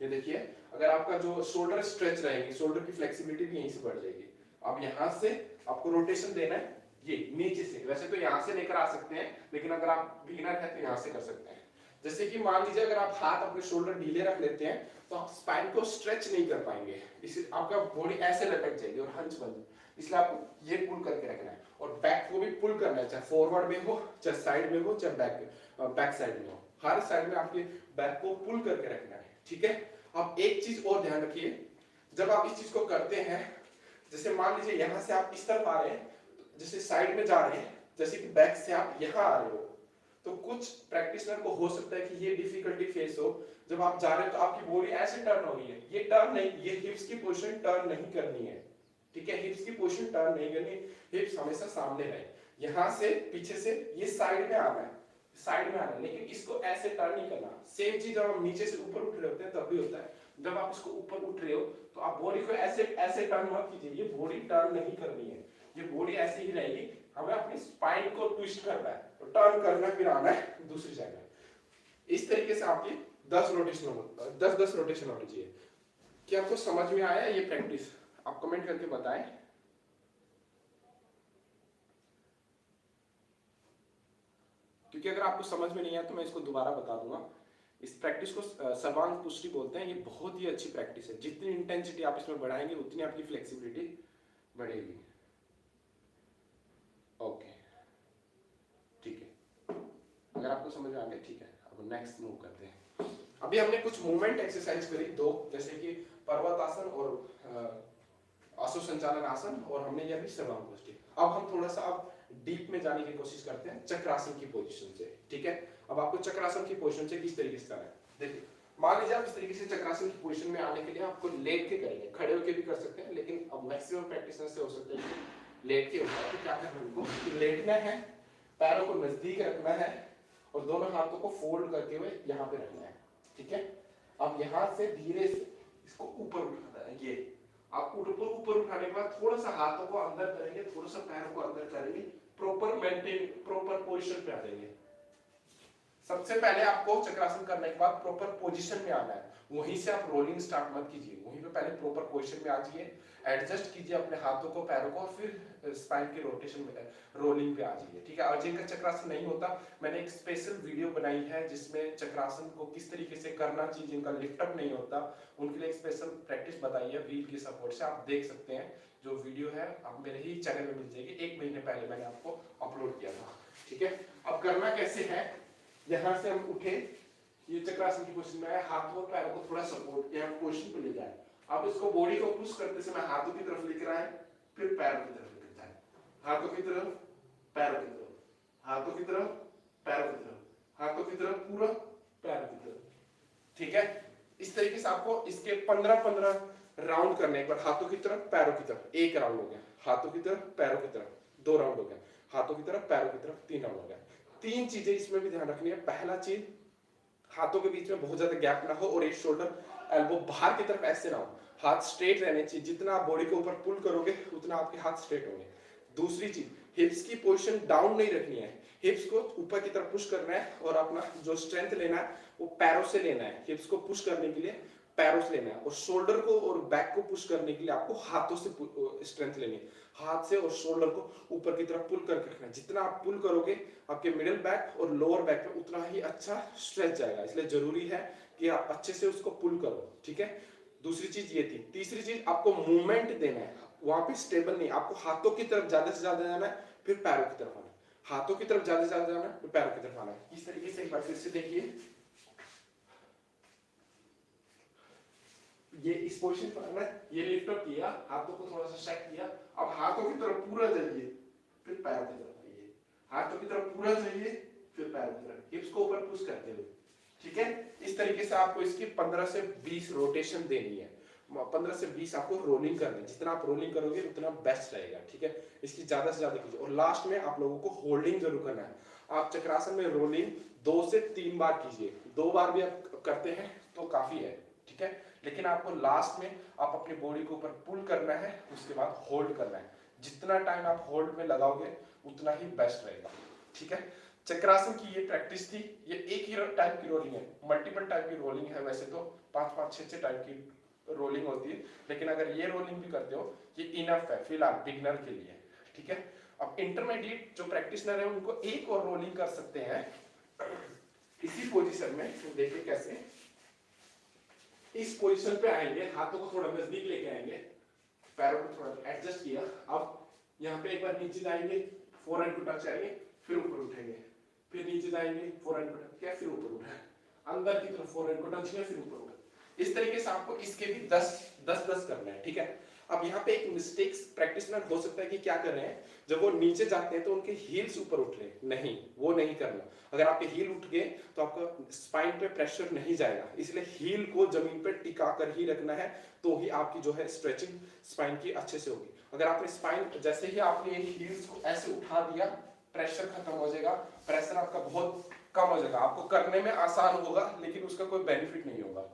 ये देखिए, अगर आपका जो शोल्डर स्ट्रेच रहेगी, शोल्डर की फ्लेक्सिबिलिटी भी यहीं से बढ़ जाएगी। अब यहाँ से आपको रोटेशन देना है, ये नीचे से, वैसे तो यहाँ से लेकर आ सकते हैं, लेकिन अगर आप बिगिनर है तो यहाँ से कर सकते हैं। जैसे कि मान लीजिए अगर आप हाथ अपने शोल्डर ढीले रख लेते हैं तो आप स्पाइन को स्ट्रेच नहीं कर पाएंगे, इससे आपका बॉडी ऐसे लटक जाएगी और हंच बन जाएगी। इसलिए आपको ये पुल करके रखना है और बैक को भी पुल करना है, चाहे फॉरवर्ड में हो, चाहे साइड में हो, चाहे बैक साइड में हो, हर साइड में आपके बैक को पुल करके रखना है, ठीक है। अब एक चीज और ध्यान रखिए, जब आप इस चीज को करते हैं, जैसे मान लीजिए यहाँ से आप इस तरफ आ रहे हैं, जैसे साइड में जा रहे हैं, जैसे कि बैक से आप यहाँ आ रहे हो, तो कुछ प्रैक्टिशनर को हो सकता है कि ये डिफिकल्टी फेस हो। जब आप जा रहे हो तो आपकी बॉडी ऐसे टर्न हो रही है, ये टर्न नहीं, ये हिप्स की पोजीशन टर्न नहीं करनी है, ठीक है। हिप्स की पोजीशन टर्न नहीं करनी, हिप्स हमेशा सामने रहे। यहाँ से पीछे से ये साइड में आना है, साइड में आना है, लेकिन इसको ऐसे टर्न नहीं करना। सेम चीज जब हम नीचे से ऊपर उठ रहे होते हैं तब भी होता है। जब आप इसको ऊपर उठ रहे हो तो आप बॉडी को ऐसे ऐसे टर्न मत कीजिए, ये बॉडी टर्न नहीं करनी है, ये बॉडी ऐसे ही रहेगी। हमें अपनी स्पाइन को ट्विस्ट करना है, तो टर्न करना, फिर आना है दूसरी जगह। इस तरीके से आपकी 10 रोटेशन होनी चाहिए। क्या आपको समझ में आया ये प्रैक्टिस? आप कमेंट करके बताएं। क्योंकि अगर आपको समझ में नहीं आया तो मैं इसको दोबारा बता दूंगा। इस प्रैक्टिस को सर्वांग पुष्टि बोलते हैं। ये बहुत ही अच्छी प्रैक्टिस है, जितनी इंटेंसिटी आप इसमें बढ़ाएंगे उतनी आपकी फ्लेक्सिबिलिटी बढ़ेगी। ओके, ठीक है, अगर आपको समझ में आ गया ठीक है। अब नेक्स्ट मूव करते हैं। अभी हमने कुछ मूवमेंट एक्सरसाइज करी दो, जैसे कि पर्वत आसन और आसो संचालन आसन, और हमने ये अभी सर्वांग पुष्टि। अब हम थोड़ा सा अब डीप में जाने की कोशिश करते हैं चक्रासन की पोजीशन से, ठीक है। अब आपको चक्रासन की पोजीशन से किस तरीके से करना है, देखिए। मान लीजिए आप इस तरीके से चक्रासन की पोजीशन में आने के लिए आपको लेट के करेंगे, खड़े होकर भी कर सकते हैं, लेकिन अब मैक्सिमम प्रैक्टिस से हो सकता है लेट के होता है। तो क्या करना है, उनको लेटना है, पैरों को नजदीक रखना है और दोनों हाथों को फोल्ड करके हुए यहाँ पे रखना है, ठीक है। अब यहाँ से धीरे से इसको ऊपर उठाना है। ये आप ऊपर उठाने के बाद थोड़ा सा हाथों को अंदर करेंगे, थोड़ा सा पैरों को अंदर करेंगे, प्रॉपर पोजीशन पे आ जाएंगे। सबसे पहले आपको चक्रासन करने के बाद प्रॉपर पोजीशन में आना है, वहीं से आप रोलिंग स्टार्ट मत कीजिए, वहीं पे पहले प्रॉपर पोजीशन में आ जाइए, एडजस्ट कीजिए अपने हाथों को, पैरों को, फिर स्पाइन के रोटेशन में रोलिंग पे आ जाइए, ठीक है। और जिनका चक्रासन नहीं होता, मैंने एक स्पेशल वीडियो बनाई है जिसमें चक्रासन को किस तरीके से करना चाहिए, जिनका लिफ्ट अप नहीं होता उनके लिए एक स्पेशल प्रैक्टिस बताई है व्हील की सपोर्ट से, आप देख सकते हैं। जो वीडियो है आप मेरे ही चैनल में मिल जाएगी, 1 महीने पहले मैंने आपको अपलोड किया था, ठीक है। अब करना कैसे है, यहाँ से हम उठे, ये चक्रासन की पोजीशन में आए, हाथों और पैरों को थोड़ा सपोर्ट यहाँ पोजीशन पे ले जाए। अब इसको बॉडी को पुश करते समय हाथों की तरफ लेकर आए, फिर पैरों की तरफ लेकर जाए, हाथों की तरफ, पैरों की तरफ, हाथों की तरफ, पैरों की तरफ, हाथों की तरफ, पूरा पैरों की तरफ, ठीक है। इस तरीके से आपको इसके 15-15 राउंड करने, एक बार हाथों की तरफ, पैरों की तरफ, एक राउंड हो गया। हाथों की तरफ, पैरों की तरफ, 2 राउंड हो गया। हाथों की तरफ, पैरों की तरफ, 3 राउंड हो गया। 3 चीजें इसमें भी ध्यान रखनी है। पहला चीज, हाथों के बीच में बहुत ज्यादा गैप ना हो और एक शोल्डर एल्बो बाहर की तरफ ऐसे ना हो। हाथ स्ट्रेट रहने चाहिए। जितना आप बॉडी के ऊपर पुल करोगे उतना आपके हाथ स्ट्रेट होंगे। दूसरी चीज, हिप्स की पोजीशन डाउन नहीं रखनी है। हिप्स को ऊपर की तरफ पुश करना है और अपना जो स्ट्रेंथ लेना है वो पैरों से लेना है। हिप्स को पुश करने के लिए पैरों से लेना है और शोल्डर को और बैक को पुश करने के लिए आपको हाथों से स्ट्रेंथ लेनी है। हाथ से और शोल्डर को ऊपर की तरफ पुल करके रखना है। जितना आप पुल करोगे आपके मिडिल बैक और लोअर बैक में उतना ही अच्छा स्ट्रेच जाएगा। इसलिए जरूरी है कि आप अच्छे से उसको पुल करो, ठीक है। दूसरी चीज ये थी। तीसरी चीज, आपको मूवमेंट देना है। वहां पे स्टेबल नहीं, आपको हाथों की तरफ ज्यादा से ज्यादा जाना है, फिर पैरों की तरफ आना है। हाथों की तरफ ज्यादा से ज्यादा जाना है, फिर पैरों की तरफ आना है। इस तरीके से एक बार फिर से देखिए। ये इस पोजीशन पर आना है, ये लिफ्ट अप किया, हाथों को थोड़ा सा स्ट्रेच किया। अब हाथों की तरफ पूरा जाइए, फिर पैरों की तरफ आइए। हाथों की तरफ पूरा जाइए, फिर पैरों की तरफ, हिप्स को ऊपर पुश करते हुए, ठीक है। इस तरीके से आपको इसकी 15 से 20 रोटेशन देनी है। 15 से 20 आपको रोलिंग करनी है। जितना आप रोलिंग करोगे उतना बेस्ट रहेगा, ठीक है। इसकी ज्यादा से ज्यादा कीजिए और लास्ट में आप लोगों को होल्डिंग जरूर करना है। आप चक्रासन में रोलिंग 2 से 3 बार कीजिए। 2 बार भी आप करते हैं तो काफी है, ठीक है। लेकिन आपको लास्ट में आप अपनी बॉडी को ऊपर पुल करना है, उसके बाद होल्ड करना है। जितना टाइम आप होल्ड में लगाओगे उतना ही बेस्ट रहेगा, ठीक है। चक्रासन की ये प्रैक्टिस थी। ये एक ही टाइप की रोलिंग है, मल्टीपल टाइप की रोलिंग है। वैसे तो 5-5, 6-6 टाइप की रोलिंग होती है, लेकिन अगर ये रोलिंग भी करते हो ये इनफ है फिलहाल बिगनर के लिए, ठीक है। अब इंटरमीडिएट जो प्रैक्टिशनर है उनको एक और रोलिंग कर सकते हैं इसी पोजीशन में। तो देखिए कैसे, इस पोजीशन पे आएंगे, हाथों को थोड़ा नजदीक लेके आएंगे, पैरों को थोड़ा एडजस्ट किया। अब यहाँ पे एक बार नीचे जाएंगे, फोरहैंड को टच आएंगे, फिर ऊपर उठेंगे, फिर नीचे जाएंगे, फोरहैंड को टच किया, फिर ऊपर उठा, अंदर की तरफ फोरहैंड को टच किया, फिर ऊपर उठा। इस तरीके से आपको इसके भी 10-10 करना है, ठीक है। अब यहाँ पे एक मिस्टेक्स प्रैक्टिशनर हो सकता है कि क्या कर रहे हैं, जब वो नीचे जाते हैं तो उनके हील्स ऊपर उठ रहे हैं। नहीं, वो नहीं करना। अगर आपके हील उठ गए तो आपका स्पाइन पे प्रेशर नहीं जाएगा, इसलिए हील को जमीन पे टिका कर ही रखना है, तो ही आपकी जो है स्ट्रेचिंग स्पाइन की अच्छे से होगी। अगर आपने स्पाइन, जैसे ही आपने हील्स को ऐसे उठा दिया, प्रेशर खत्म हो जाएगा, प्रेशर आपका बहुत कम हो जाएगा। आपको करने में आसान होगा लेकिन उसका कोई बेनिफिट नहीं होगा।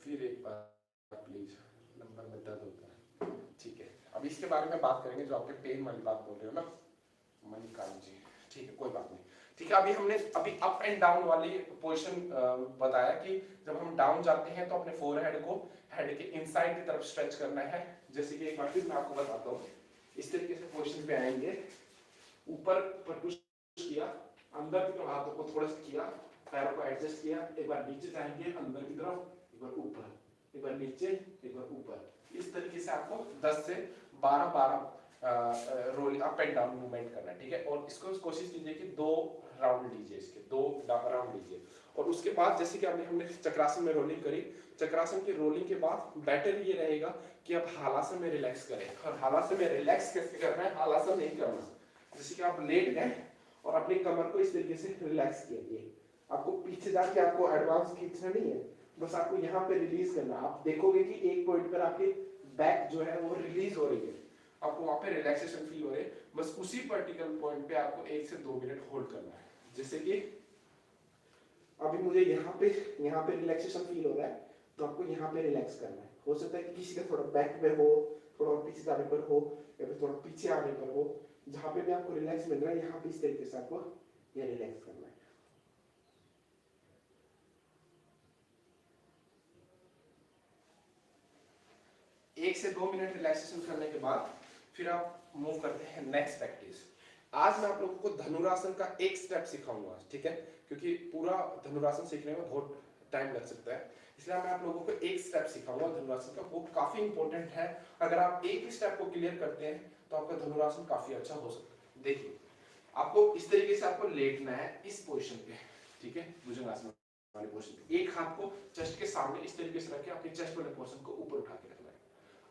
फिर एक बार प्लीज, नंबर में दर्द होता है, ठीक है। अब इसके बारे में बात करेंगे जो आपके पेन वाली बात बोल रहे हो ना मणिकांत जी, ठीक है, कोई बात नहीं, ठीक है। अभी हमने अप एंड डाउन वाली पोजीशन बताया कि जब हम डाउन जाते हैं तो अपने फोरहेड को हेड के इनसाइड की तरफ स्ट्रेच करना है। जैसे कि एक बार फिर मैं आपको बताता हूँ। इस तरीके से पोजीशन पे आएंगे, ऊपर पुश किया, अंदर की तरफ हाथों को थोड़ा सा किया, पैरों को एडजस्ट किया, एक बार नीचे जाएंगे अंदर की तरफ, एक बार ऊपर, एक बार नीचे, एक बार ऊपर। इस तरीके से आपको 10 से 12 roll up and down movement करना है, ठीक है। और इसको कोशिश कीजिए कि 2 राउंड लीजिए, इसके 2 राउंड लीजिए। और उसके बाद जैसे कि हमने चक्रासन में रोलिंग करी, चक्रासन की रोलिंग के बाद बेटर ये रहेगा कि आप हालासन में रिलैक्स करें। और हालासन में रिलैक्स कैसे करना है, हालासन नहीं करना, जैसे कि आप लेट गए और अपनी कमर को इस तरीके से रिलैक्स किया, आपको पीछे जाके आपको एडवांस खींचना नहीं है, बस आपको यहाँ पे रिलीज करना। आप देखोगे कि एक पॉइंट पर आपकी बैक जो है वो रिलीज हो रही है, आपको वहां पे रिलैक्सेशन फील हो रही है। बस उसी पर्टिकुलर पॉइंट पे आपको 1 से 2 मिनट होल्ड करना है। जैसे कि अभी मुझे यहाँ पे रिलैक्सेशन फील हो रहा है, तो आपको यहाँ पे रिलैक्स करना है। हो सकता है कि किसी का थोड़ा बैक में हो, थोड़ा पीछे जाने पर हो, या फिर थोड़ा पीछे आने पर हो, जहां पे भी आपको रिलैक्स मिल रहा है यहाँ पे इस तरीके से आपको ये रिलैक्स करना है। 1 से 2 मिनट रिलैक्सेशन करने के बाद फिर आप मूव करते हैं नेक्स्ट प्रैक्टिस। आज मैं आप लोगों को धनुरासन का एक स्टेप सिखाऊंगा, ठीक है, क्योंकि पूरा धनुरासन सीखने में बहुत टाइम लग सकता है, इसलिए मैं आप लोगों को एक स्टेप सिखाऊंगा धनुरासन का। वो काफी इंपॉर्टेंट है। अगर आप एक ही स्टेप को क्लियर करते हैं तो आपका धनुरासन काफी अच्छा हो सकता है। देखिए, आपको इस तरीके से आपको लेटना है इस पोजीशन पे, ठीक है, भुजंगासन वाले पोजीशन पे। एक हाथ को चेस्ट के सामने इस तरीके से रख के अपने चेस्ट वाले पोर्शन को ऊपर उठा के रखना है।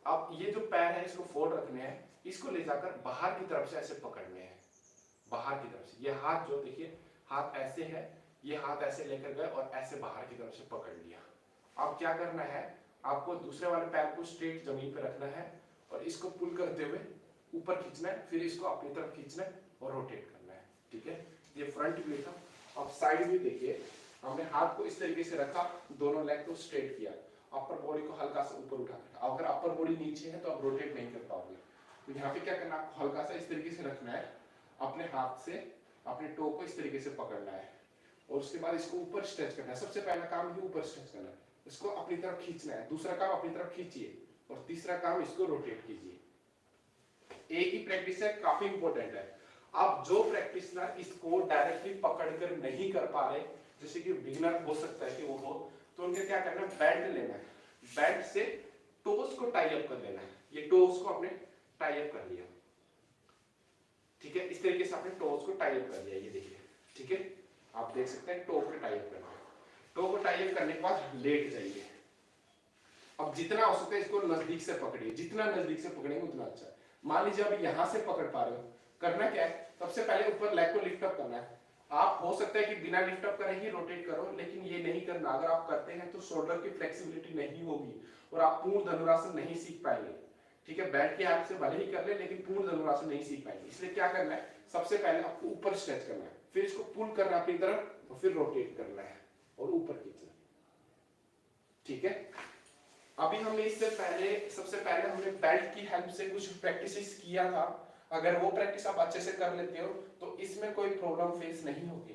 अब ये जो पैर है इसको फोल्ड रखने हैं, इसको ले जाकर बाहर की तरफ से ऐसे पकड़ने हैं, बाहर की तरफ से। ये हाथ जो देखिए हाथ ऐसे है, ये हाथ ऐसे लेकर गए और ऐसे बाहर की तरफ से पकड़ लिया। अब क्या करना है, आपको दूसरे वाले पैर को स्ट्रेट जमीन पे रखना है और इसको पुल करते हुए ऊपर खींचना है, फिर इसको अपनी तरफ खींचना है और रोटेट करना है। ठीक है, ये फ्रंट व्यू था। अब साइड व्यू देखिए, हमने हाथ को इस तरीके से रखा, दोनों लेग को स्ट्रेट किया, अपर बॉडी को हल्का सा ऊपर उठा कर। अगर अपर बॉडी नीचे है तो आप रोटेट नहीं कर पाओगे, तो यहाँ पे क्या करना है, आपको हल्का सा इस तरीके से रखना है, अपने हाथ से अपने टो को इस तरीके से पकड़ना है और उसके बाद इसको ऊपर स्ट्रेच करना है। सबसे पहला काम ही ऊपर स्ट्रेच करना है, इसको अपनी तरफ खींचना है, दूसरा काम अपनी तरफ खींचिए और तीसरा काम इसको रोटेट कीजिए। एक ही प्रैक्टिस है, काफी इंपॉर्टेंट है। आप जो प्रैक्टिसनर इसको डायरेक्टली पकड़कर नहीं कर पा रहे, जैसे कि बिगिनर हो सकता है कि वो हो, तो उनके क्या करना है, बेल्ट लेना है, बेल्ट से टोस को टाई अप कर देना है। ये टोस को आपने टाई अप कर लिया, ठीक है, इस तरीके से आपने टोस को टाई अप कर लिया, ये देखिए। ठीक है, आप देख सकते हैं टो को टाई अप करना है। टो को टाई अप करने के बाद लेट जाइए। अब जितना हो सकता है इसको नजदीक से पकड़िए, जितना नजदीक से पकड़ेंगे उतना अच्छा है। मान लीजिए अब यहां से पकड़ पा रहे हो, करना क्या है, सबसे पहले ऊपर लेग को लिफ्ट अप करना है। आप हो सकता है कि बिना लिफ्ट अप करे ही रोटेट करो, लेकिन ये नहीं करना। अगर आप करते हैं तो शोल्डर की फ्लेक्सिबिलिटी नहीं होगी और आप पूर्ण धनुरासन नहीं सीख पाएंगे। ठीक है, बैठ के हेल्प से भले ही कर ले, लेकिन पूर्ण धनुरासन नहीं सीख पाएंगे। इसलिए क्या करना है, सबसे पहले आपको ऊपर स्ट्रेच करना है, फिर इसको पुल करना है अपनी तरफ और फिर रोटेट करना है और ऊपर खींचना। ठीक है, अभी हमने इससे पहले सबसे पहले हमने बेल्ट की हेल्प से कुछ प्रैक्टिसेस किया था। अगर वो प्रैक्टिस आप अच्छे से कर लेते हो तो इसमें कोई प्रॉब्लम फेस नहीं होगी।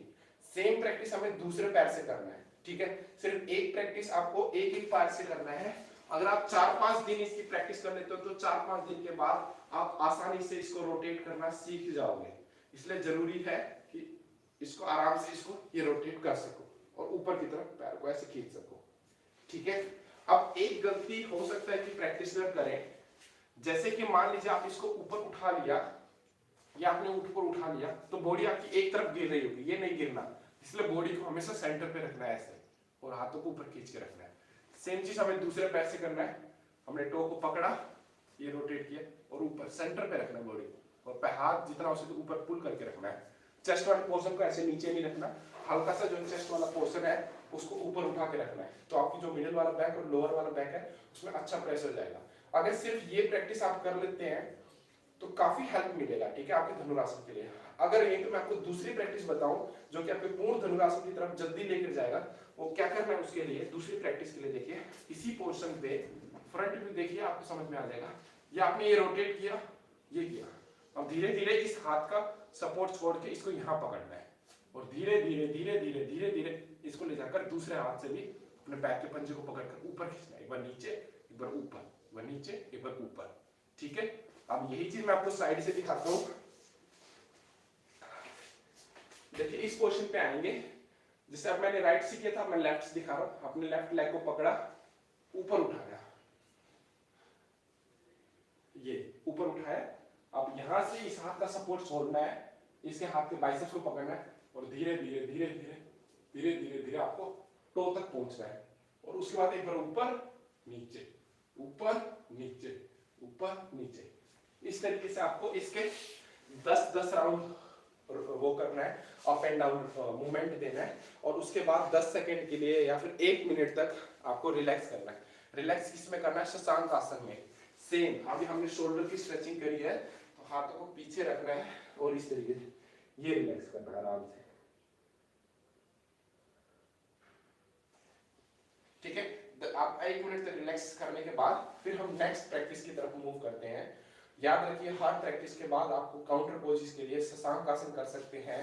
सेम प्रैक्टिस हमें दूसरे पैर से करना है। ठीक है, सिर्फ एक प्रैक्टिस आपको एक एक पैर से करना है। अगर आप 4-5 दिन इसकी प्रैक्टिस कर लेते हो तो 4-5 दिन के बाद आप आसानी से इसको रोटेट करना सीख जाओगे। इसलिए जरूरी है कि इसको आराम से इसको ये रोटेट कर सको और ऊपर की तरफ पैर को ऐसे खींच सको। ठीक है, अब एक गलती हो सकता है कि प्रैक्टिसनर करें, जैसे कि मान लीजिए आप इसको ऊपर उठा लिया या आपने ऊपर उठा लिया तो बॉडी आपकी एक तरफ गिर रही होगी, ये नहीं गिरना। इसलिए बॉडी को हमेशा सेंटर पे रखना है ऐसे और हाथों को ऊपर खींच के रखना है। सेम चीज हमें दूसरे पैर से करना है। हमने टो को पकड़ा, ये रोटेट किया और ऊपर सेंटर पे रखना है बॉडी को और हाथ जितना हो सके ऊपर पुल करके रखना है। चेस्ट वाले पोर्शन को ऐसे नीचे नहीं रखना, हल्का सा जो चेस्ट वाला पोर्शन है उसको ऊपर उठा के रखना है, तो आपकी जो मिडिल वाला बैक और लोअर वाला बैक है उसमें अच्छा प्रेशर जाएगा। अगर सिर्फ ये प्रैक्टिस आप कर लेते हैं तो काफी हेल्प मिलेगा। ठीक है, आपके धनुरासन के लिए। अगर ये तो मैं आपको दूसरी प्रैक्टिस बताऊं जो कि आपके पूर्ण धनुरासन की तरफ जल्दी लेकर जाएगा, वो क्या करना है उसके लिए, दूसरी प्रैक्टिस के लिए देखिए, इसी पोर्शन पे फ्रंट व्यू देखिए, आपको समझ में आ जाएगा। ये आपने ये रोटेट किया, ये किया, अब धीरे धीरे इस हाथ का सपोर्ट छोड़ के इसको यहाँ पकड़ना है और धीरे धीरे धीरे धीरे धीरे धीरे इसको ले जाकर दूसरे हाथ से भी अपने बैक के पंजे को पकड़कर ऊपर खींचना है। एक बार नीचे, एक बार ऊपर, एक बार नीचे, एक बार ऊपर। ठीक है, अब यही चीज मैं आपको साइड से दिखाता हूं। देखिए इस पोजीशन पे आएंगे, जैसे अब मैंने राइट से किया था, मैं लेफ्ट से दिखा रहा हूं। अपने लेफ्ट लेग को पकड़ा, ऊपर उठाया, ये ऊपर उठाया। अब यहां से इस हाथ का सपोर्ट छोड़ना है, इसके हाथ के बाइसेप्स को पकड़ना है और धीरे धीरे धीरे धीरे धीरे धीरे धीरे आपको टो तक पहुंचना है और उसके बाद एक बार ऊपर नीचे, ऊपर नीचे, ऊपर नीचे। इस तरीके से आपको इसके 10-10 राउंड वो करना है, अप एंड डाउन मूवमेंट देना है और उसके बाद 10 सेकंड के लिए या फिर 1 मिनट तक आपको रिलैक्स करना है। रिलैक्स किसमें करना है, शशांक आसन में। सेम अभी हमने शोल्डर की स्ट्रेचिंग करी है तो हाथों को पीछे रखना है और इस तरीके से ये रिलैक्स करना है आराम से। ठीक है, आप 1 मिनट तक रिलैक्स करने के बाद फिर हम नेक्स्ट प्रैक्टिस की तरफ मूव करते हैं। याद रखिए हर प्रैक्टिस के बाद आपको काउंटर पोजिस के लिए शशांक आसन कर सकते हैं,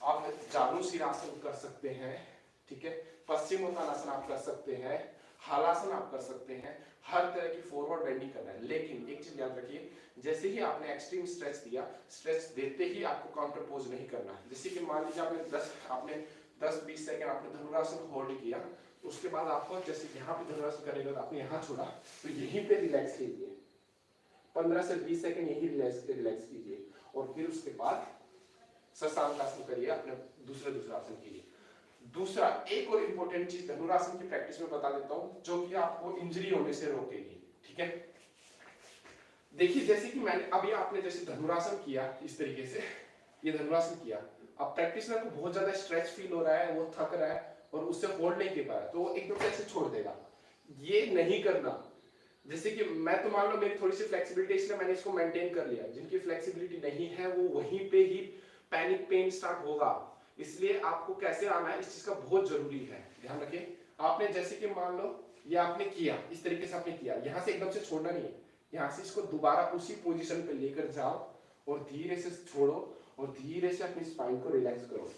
आप जानुशिरासन कर सकते हैं। ठीक है, पश्चिमोत्तानासन आप कर सकते हैं, हलासन आप कर सकते हैं। हर तरह की फॉरवर्ड बेंडिंग करना है, लेकिन एक चीज याद रखिए, जैसे ही आपने एक्सट्रीम स्ट्रेच दिया, स्ट्रेच देते ही आपको काउंटर पोज नहीं करना। जैसे कि मान लीजिए आपने 10-20 सेकंड आपने धनुरासन होल्ड किया, उसके बाद आपको जैसे यहाँ पे धनुरासन करेगा तो आपने यहाँ छोड़ा, तो यहीं पे रिलैक्स कीजिए, 15 से 20 सेकंड यही रिलैक्स कीजिए और फिर उसके बाद शशांक आसन करिए, अपने दूसरा आसन कीजिए। दूसरा एक और इम्पोर्टेंट चीज धनुरासन की प्रैक्टिस में बता देता हूं जो कि आपको इंजरी होने से रोकेगी। ठीक है, देखिए जैसे कि मैंने अभी आपने जैसे धनुरासन किया इस तरीके से, ये धनुरासन किया, अब प्रैक्टिशनर को बहुत ज्यादा स्ट्रेच फील हो रहा है, वो थक रहा है और उससे होल्ड नहीं कर पा रहा, तो वो एकदम से ऐसे छोड़ देगा। ये नहीं करना। जैसे कि मैं तो मान लो मेरी थोड़ी सी फ्लेक्सिबिलिटी इसलिए मैंने इसको मेंटेन कर लिया, जिनकी फ्लेक्सिबिलिटी नहीं है वो वहीं पे ही पैनिक पेन स्टार्ट होगा। इसलिए आपको कैसे आना है इस चीज का बहुत जरूरी है, ध्यान रखें। आपने जैसे कि मान लो ये आपने किया, इस तरीके से आपने किया, यहां से एकदम से छोड़ना नहीं है, यहां से इसको दोबारा उसी पोजीशन पे लेकर जाओ और धीरे से छोड़ो और धीरे से अपनी स्पाइन को रिलैक्स करो।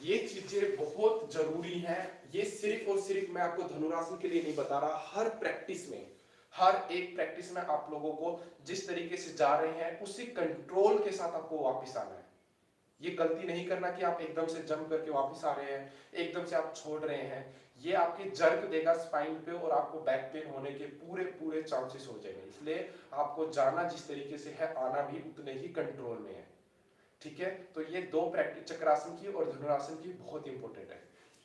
ये चीजें बहुत जरूरी हैं। ये सिर्फ और सिर्फ मैं आपको धनुरासन के लिए नहीं बता रहा, हर प्रैक्टिस में, हर एक प्रैक्टिस में आप लोगों को जिस तरीके से जा रहे हैं उसी कंट्रोल के साथ आपको वापस आना है। ये गलती नहीं करना कि आप एकदम से जंप करके वापस आ रहे हैं, एकदम से आप छोड़ रहे हैं, ये आपके जर्क देगा स्पाइन पे और आपको बैक पेन होने के पूरे पूरे चांसेस हो जाएंगे। इसलिए आपको जाना जिस तरीके से है, आना भी उतने ही कंट्रोल में है, ठीक है। तो ये दो प्रैक्टिस चक्रासन की और धनुरासन की बहुत इंपॉर्टेंट है।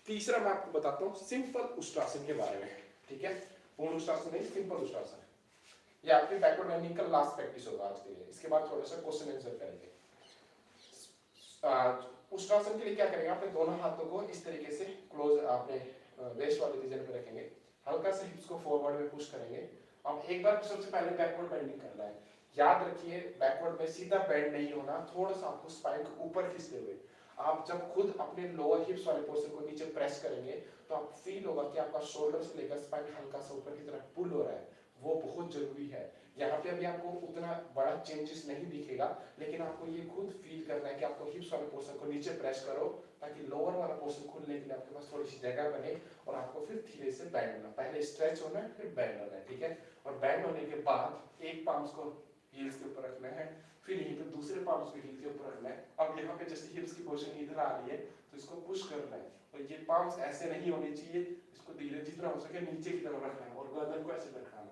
तीसरा मैं आपको बताता हूँ सिंपल उष्ट्रासन के बारे में, ठीक है। पूर्ण उष्ट्रासन नहीं, सिंपल उष्ट्रासन। ये आपके बैकवर्ड बेंडिंग का लास्ट प्रैक्टिस होगा आज के लिए, इसके बाद थोड़ा सा क्वेश्चन आंसर करेंगे। उष्ट्रासन के लिए क्या करेंगे, आपने दोनों हाथों को इस तरीके से क्लोज आपने वेस्ट वाले रीजन पे रखेंगे, हल्का से हिप्स को फॉरवर्ड में पुश करेंगे। अब एक बार सबसे पहले बैकवर्ड बेंडिंग करना है। याद रखिए बैकवर्ड में सीधा बेंड नहीं होना, थोड़ा सा आपको स्पाइन को ऊपर खींचते हुए आप जब खुद अपने लोअर हिप्स वाले पोर्शन को नीचे प्रेस करेंगे तो आप फील होगा कि आपका शोल्डर से लेकर स्पाइन हल्का सा ऊपर की तरफ पुल हो रहा है, वो बहुत जरूरी है। यहाँ पे अभी आपको उतना बड़ा चेंजेस नहीं दिखेगा, लेकिन आपको ये खुद फील करना है कि आपको हिप्स वाले पोर्शन को नीचे प्रेस करो ताकि लोअर वाला पोर्शन खुलने के लिए आपके पास थोड़ी सी जगह बने और आपको फिर धीरे से बैंड होना, पहले स्ट्रेच होना है फिर बैंड होना है, ठीक है। और बैंड होने के बाद एक पाम्स को हील्स के ऊपर रखना है, फिर यहीं पे दूसरे पाम्स को हील के ऊपर रखना है। अब यहाँ पे जैसे हिप्स की पोजीशन इधर आ रही है तो इसको पुश करना है और ये पाम्स ऐसे नहीं होने चाहिए, इसको धीरे जितना हो सके नीचे की तरफ रखना है और गर्दन को ऐसे रखना है,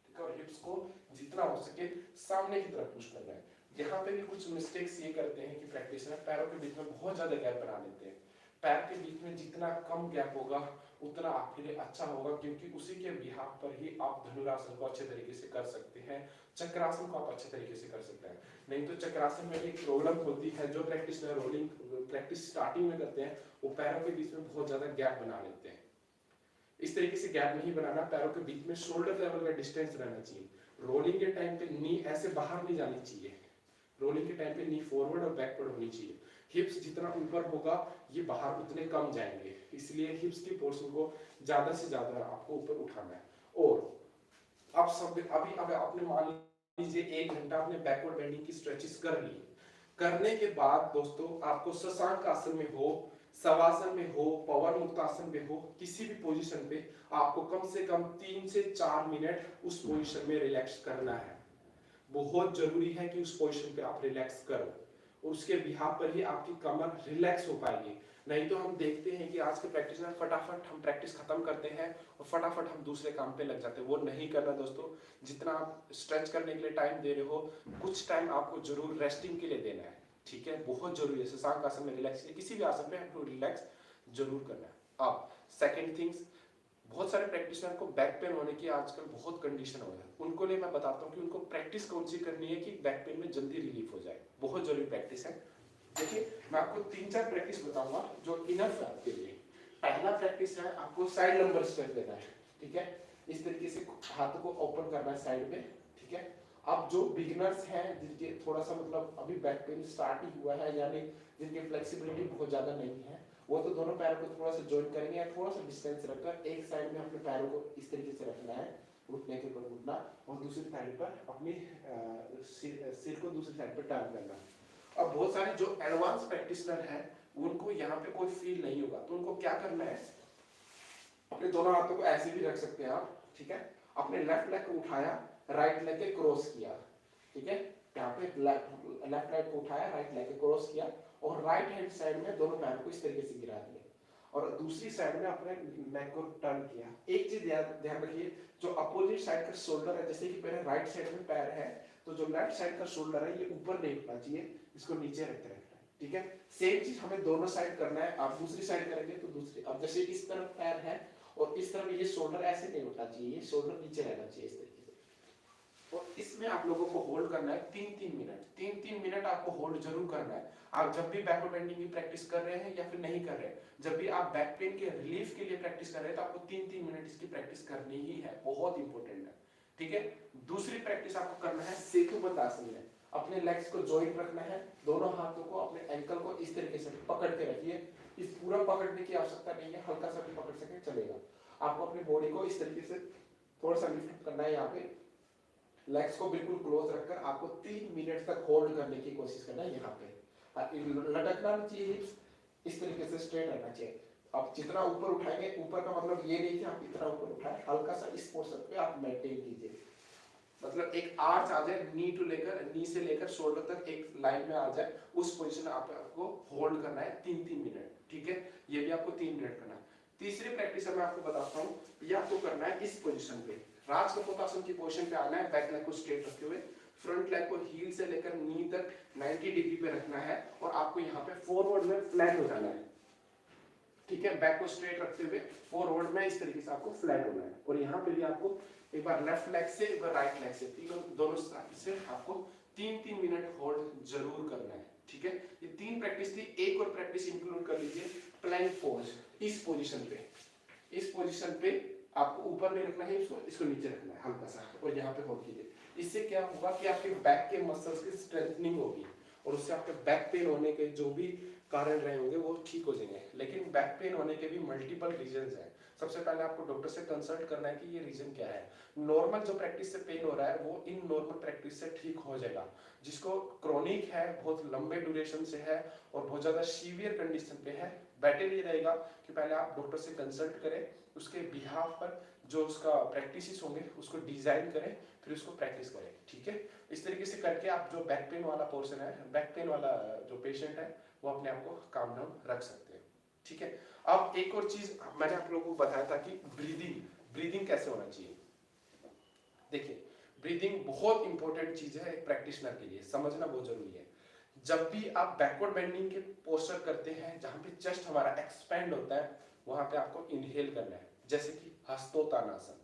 ठीक है। और हिप्स को जितना हो सके सामने की तरफ पुश करना है। यहाँ पे भी कुछ मिस्टेक्स ये करते हैं कि प्रैक्टिशनर पैरों के बीच में बहुत ज्यादा गैप बना लेते हैं। पैर के बीच में जितना कम गैप होगा उतना आपके लिए अच्छा होगा, क्योंकि उसी के बिहाफ पर ही आप धनुरासन को अच्छे तरीके से कर सकते हैं, चक्रासन को आप अच्छे तरीके से कर सकते हैं। नहीं तो चक्रासन में एक प्रॉब्लम होती है, जो प्रैक्टिशनर रोलिंग प्रैक्टिस स्टार्टिंग में करते हैं वो पैरों के बीच में बहुत ज्यादा गैप बना लेते हैं। इस तरीके से गैप नहीं बनाना, पैरों के बीच में शोल्डर लेवल का डिस्टेंस रहना चाहिए। रोलिंग के टाइम पे नी ऐसे बाहर नहीं जानी चाहिए, रोलिंग के टाइम पे नी फॉरवर्ड और बैकवर्ड होनी चाहिए। हिप्स जितना ऊपर होगा ये बाहर उतने कम जाएंगे, इसलिए हिप्स की पोर्शन को ज्यादा से ज्यादा आपको ऊपर उठाना है। और अब सब अभी आपने मान लीजिए 1 घंटा आपने बैकवर्ड बेंडिंग की स्ट्रेचेस कर ली, करने के बाद दोस्तों आपको शशांक आसन में हो, शवासन में हो, पवन मुक्तासन में हो, किसी भी पोजीशन पे आपको कम से कम 3 से 4 मिनट उस पोजीशन में रिलैक्स करना है। बहुत जरूरी है कि उस पोजीशन पे आप रिलैक्स करो और उसके बिहाफ पर ही आपकी कमर रिलैक्स हो पाएगी। नहीं तो हम देखते हैं कि आज के प्रैक्टिशनर फटाफट हम प्रैक्टिस खत्म करते हैं और फटाफट हम दूसरे काम पे लग जाते हैं, वो नहीं करना दोस्तों। जितना आप स्ट्रेच करने के लिए टाइम दे रहे हो, कुछ टाइम आपको जरूर रेस्टिंग के लिए देना है, ठीक है, बहुत जरूरी है। शशांक आसन में रिलैक्स, किसी भी आसन पे आपको रिलैक्स जरूर करना है। अब सेकंड थिंग्स, बहुत सारे प्रैक्टिशनर को बैक पेन होने की आजकल बहुत कंडीशन हो है, उनको लिए मैं बताता हूँ कि उनको प्रैक्टिस कौन सी करनी है कि बैक पेन में जल्दी रिलीफ हो जाए, बहुत जरूरी प्रैक्टिस है। देखिए मैं आपको 3-4 प्रैक्टिस बताऊंगा जो इनफ है आपके लिए। पहला प्रैक्टिस है आपको साइड लंबर स्ट्रेच देना है, ठीक है। इस तरीके से हाथों को ओपन करना है साइड में, ठीक है। अब जो बिगिनर्स हैं जिनके थोड़ा सा मतलब अभी बैक पेन स्टार्ट ही हुआ है, यानी जिनकी फ्लेक्सिबिलिटी बहुत ज्यादा नहीं है, वो तो दोनों पैरों को थोड़ा सा जॉइन करेंगे या थोड़ा सा डिस्टेंस रखकर एक साइड में अपने पैरों को इस तरीके से रखना है, घुटने के ऊपर घुटना, और दूसरी साइड पर अपनी सिर को दूसरी साइड पर टर्न करना। अब बहुत सारे जो एडवांस प्रैक्टिशनर हैं उनको यहाँ पे कोई फील नहीं होगा, तो उनको क्या करना है, अपने दोनों हाथों को ऐसे भी रख सकते हैं आप, ठीक है। अपने लेफ्ट लेग को उठाया, राइट लेग के क्रॉस किया, ठीक है। यहाँ पे लेफ्ट लेग को उठाया, राइट लेग के क्रॉस किया और राइट हैंड साइड में दोनों पैरों को इस तरीके से गिरा दिया और दूसरी साइड में अपने नेक को टर्न किया। एक चीज ध्यान रखिए, जो अपोजिट साइड का शोल्डर है, जैसे कि पहले राइट साइड में पैर है तो जो लेफ्ट साइड का शोल्डर है ये ऊपर नहीं उठना चाहिए, इसको नीचे रखते रहना है, ठीक है। सेम चीज हमें दोनों साइड करना है। आप दूसरी साइड करेंगे तो दूसरी, अब जैसे इस तरफ पैर है और इस तरफ ये शोल्डर ऐसे नहीं उठना चाहिए, ये शोल्डर नीचे रहना चाहिए इस तरीके से, और इसमें आप लोगों को होल्ड करना है 3-3 मिनट, 3-3 मिनट आपको होल्ड जरूर करना है। आप जब भी बैकवर्ड बेंडिंग की प्रैक्टिस कर रहे हैं या फिर नहीं कर रहे हैं, जब भी आप बैक पेन के रिलीफ के लिए प्रैक्टिस कर रहे हैं तो आपको 3-3 मिनट इसकी प्रैक्टिस करनी ही है, बहुत इंपॉर्टेंट है। ठीक है, दूसरी प्रैक्टिस आपको करना है सेतुबंध आसन में। अपने लेग्स को जॉइंट रखना है, दोनों हाथों को अपने एंकल को इस तरीके से पकड़ के रखिए। इस पूरा पकड़ने की आवश्यकता नहीं है, हल्का सा भी पकड़ सके चलेगा। आपको अपनी बॉडी को इस तरीके से थोड़ा सा लिफ्ट करना है, यहाँ पे लेग्स को बिल्कुल क्लोज रखकर आपको 3 मिनट तक होल्ड करने की कोशिश करना है। यहाँ पे लटकना नहीं चाहिए, हिप्स इस तरीके से स्ट्रेट रहना चाहिए। आप जितना ऊपर उठाएंगे, ऊपर का मतलब ये नहीं कि आप इतना ऊपर उठाएं, हल्का सा इस पोर्शन पे आप मेंटेन कीजिए। मतलब एक आर्च आ जाए, नी से लेकर शोल्डर तक एक लाइन में आ जाए, उस पोजीशन आपको होल्ड करना है 3-3 मिनट। ठीक है, ये भी आपको 3 मिनट करना है। तीसरी प्रैक्टिस मैं आपको बताता हूँ, या तो करना है इस पोजीशन पे, राजकपोतासन की पोजीशन पे आना है, बैक लेग को स्ट्रेट रखते हुए, फ्रंट लेग को हील से लेकर नी तक 90 डिग्री पे रखना है और आपको यहाँ पे फॉरवर्ड में फ्लैट हो जाना है। ठीक है, बैक को स्ट्रेट रखते हुए फॉरवर्ड में इस तरीके से आपको फ्लैट होना है। और यहाँ पे भी आपको एक बार लेफ्ट लेग से, एक बार राइट लेग से, तीनों दोनों साइड से आपको 3-3 मिनट होल्ड जरूर करना है। ठीक है, ये 3 प्रैक्टिस थी। एक और प्रैक्टिस इंक्लूड कर लीजिए, प्लैंक पोज। इस पोजीशन पे आपको ऊपर नहीं रखना है, इसको नीचे रखना है हल्का सा, और यहाँ पे होल्ड कीजिए। इससे क्या होगा कि आपके बैक के मसल्स की स्ट्रेंथनिंग होगी और उससे आपके बैक पेन होने के जो भी कारण रहे होंगे वो ठीक हो जाएंगे। लेकिन बैक पेन होने के भी मल्टीपल रीजंस हैं। सबसे पहले आपको डॉक्टर से कंसल्ट करना है कि ये रीजन क्या है। नॉर्मल जो प्रैक्टिस से पेन हो रहा है वो इन नॉर्मल प्रैक्टिस से ठीक हो जाएगा। जिसको क्रोनिक है, बहुत लंबे ड्यूरेशन से है और बहुत ज्यादा सीवियर कंडीशन पे है, बेटर ये रहेगा कि पहले आप डॉक्टर से कंसल्ट करें, उसके बिहाफ पर जो उसका प्रैक्टिसेस होंगे उसको डिजाइन करें, फिर उसको प्रैक्टिस करें। ठीक है, इस तरीके से करके आप जो बैक पेन वाला पोर्शन है, बैक पेन वाला जो पेशेंट है वो अपने आप को काम डाउन रख सकते हैं। ठीक है, अब एक और चीज मैंने आप लोगों को बताया था कि ब्रीदिंग कैसे होना चाहिए। देखिए, ब्रीदिंग बहुत इंपॉर्टेंट चीज है एक प्रैक्टिशनर के लिए, समझना बहुत जरूरी है। जब भी आप बैकवर्ड बेंडिंग के पोस्चर करते हैं जहां पे चेस्ट हमारा एक्सपेंड होता है, वहां पे आपको इनहेल करना है, जैसे कि हस्तोतानासन,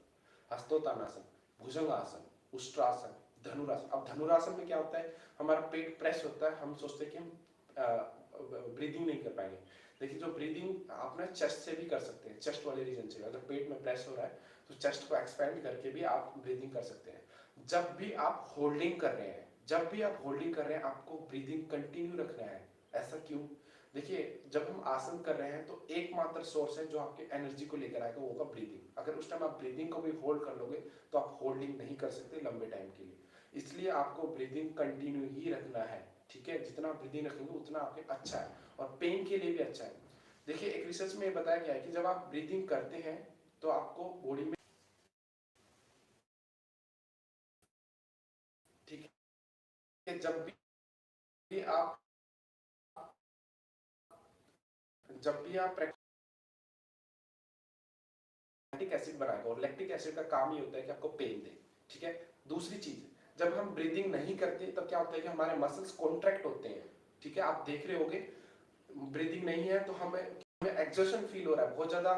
भुजंगासन, उष्ट्रासन, धनुरासन। अब धनुरासन में क्या होता है, हमारा पेट प्रेस होता है, हम सोचते हैं कि हम ब्रीदिंग नहीं कर पाएंगे। लेकिन जो ब्रीदिंग आप ना चेस्ट से भी कर सकते हैं, चेस्ट वाले रीजन से। अगर पेट में प्रेस हो रहा है तो चेस्ट को एक्सपेंड करके भी आप ब्रीदिंग कर सकते हैं। जब भी आप होल्डिंग कर रहे हैं आपको ब्रीदिंग कंटिन्यू रखना है। ऐसा क्यों? देखिए, जब हम आसन कर रहे हैं तो एकमात्र सोर्स है जो आपके एनर्जी को लेकर आएगा, वो होगा ब्रीदिंग। अगर उस टाइम आप ब्रीदिंग को भी होल्ड कर लोगे तो आप होल्डिंग नहीं कर सकते लंबे टाइम के लिए। इसलिए आपको ब्रीदिंग कंटिन्यू ही रखना है। ठीक है, जितना ब्रीदिंग रखेंगे उतना आपके अच्छा है और पेन के लिए भी अच्छा है। देखिए, एक रिसर्च में बताया गया है कि जब आप ब्रीदिंग करते हैं तो आपको बॉडी में, ठीक है, जब भी आप लैक्टिक एसिड बनाएगा और लैक्टिक एसिड का काम ही होता है कि आपको पेन दे। ठीक है, दूसरी चीज, जब हम ब्रीदिंग नहीं करते तब क्या होता है कि हमारे मसल्स कॉन्ट्रैक्ट होते हैं। ठीक है, आप देख रहे होगे ब्रीदिंग नहीं है तो हमें एक्सर्शन फील हो रहा है, बहुत ज्यादा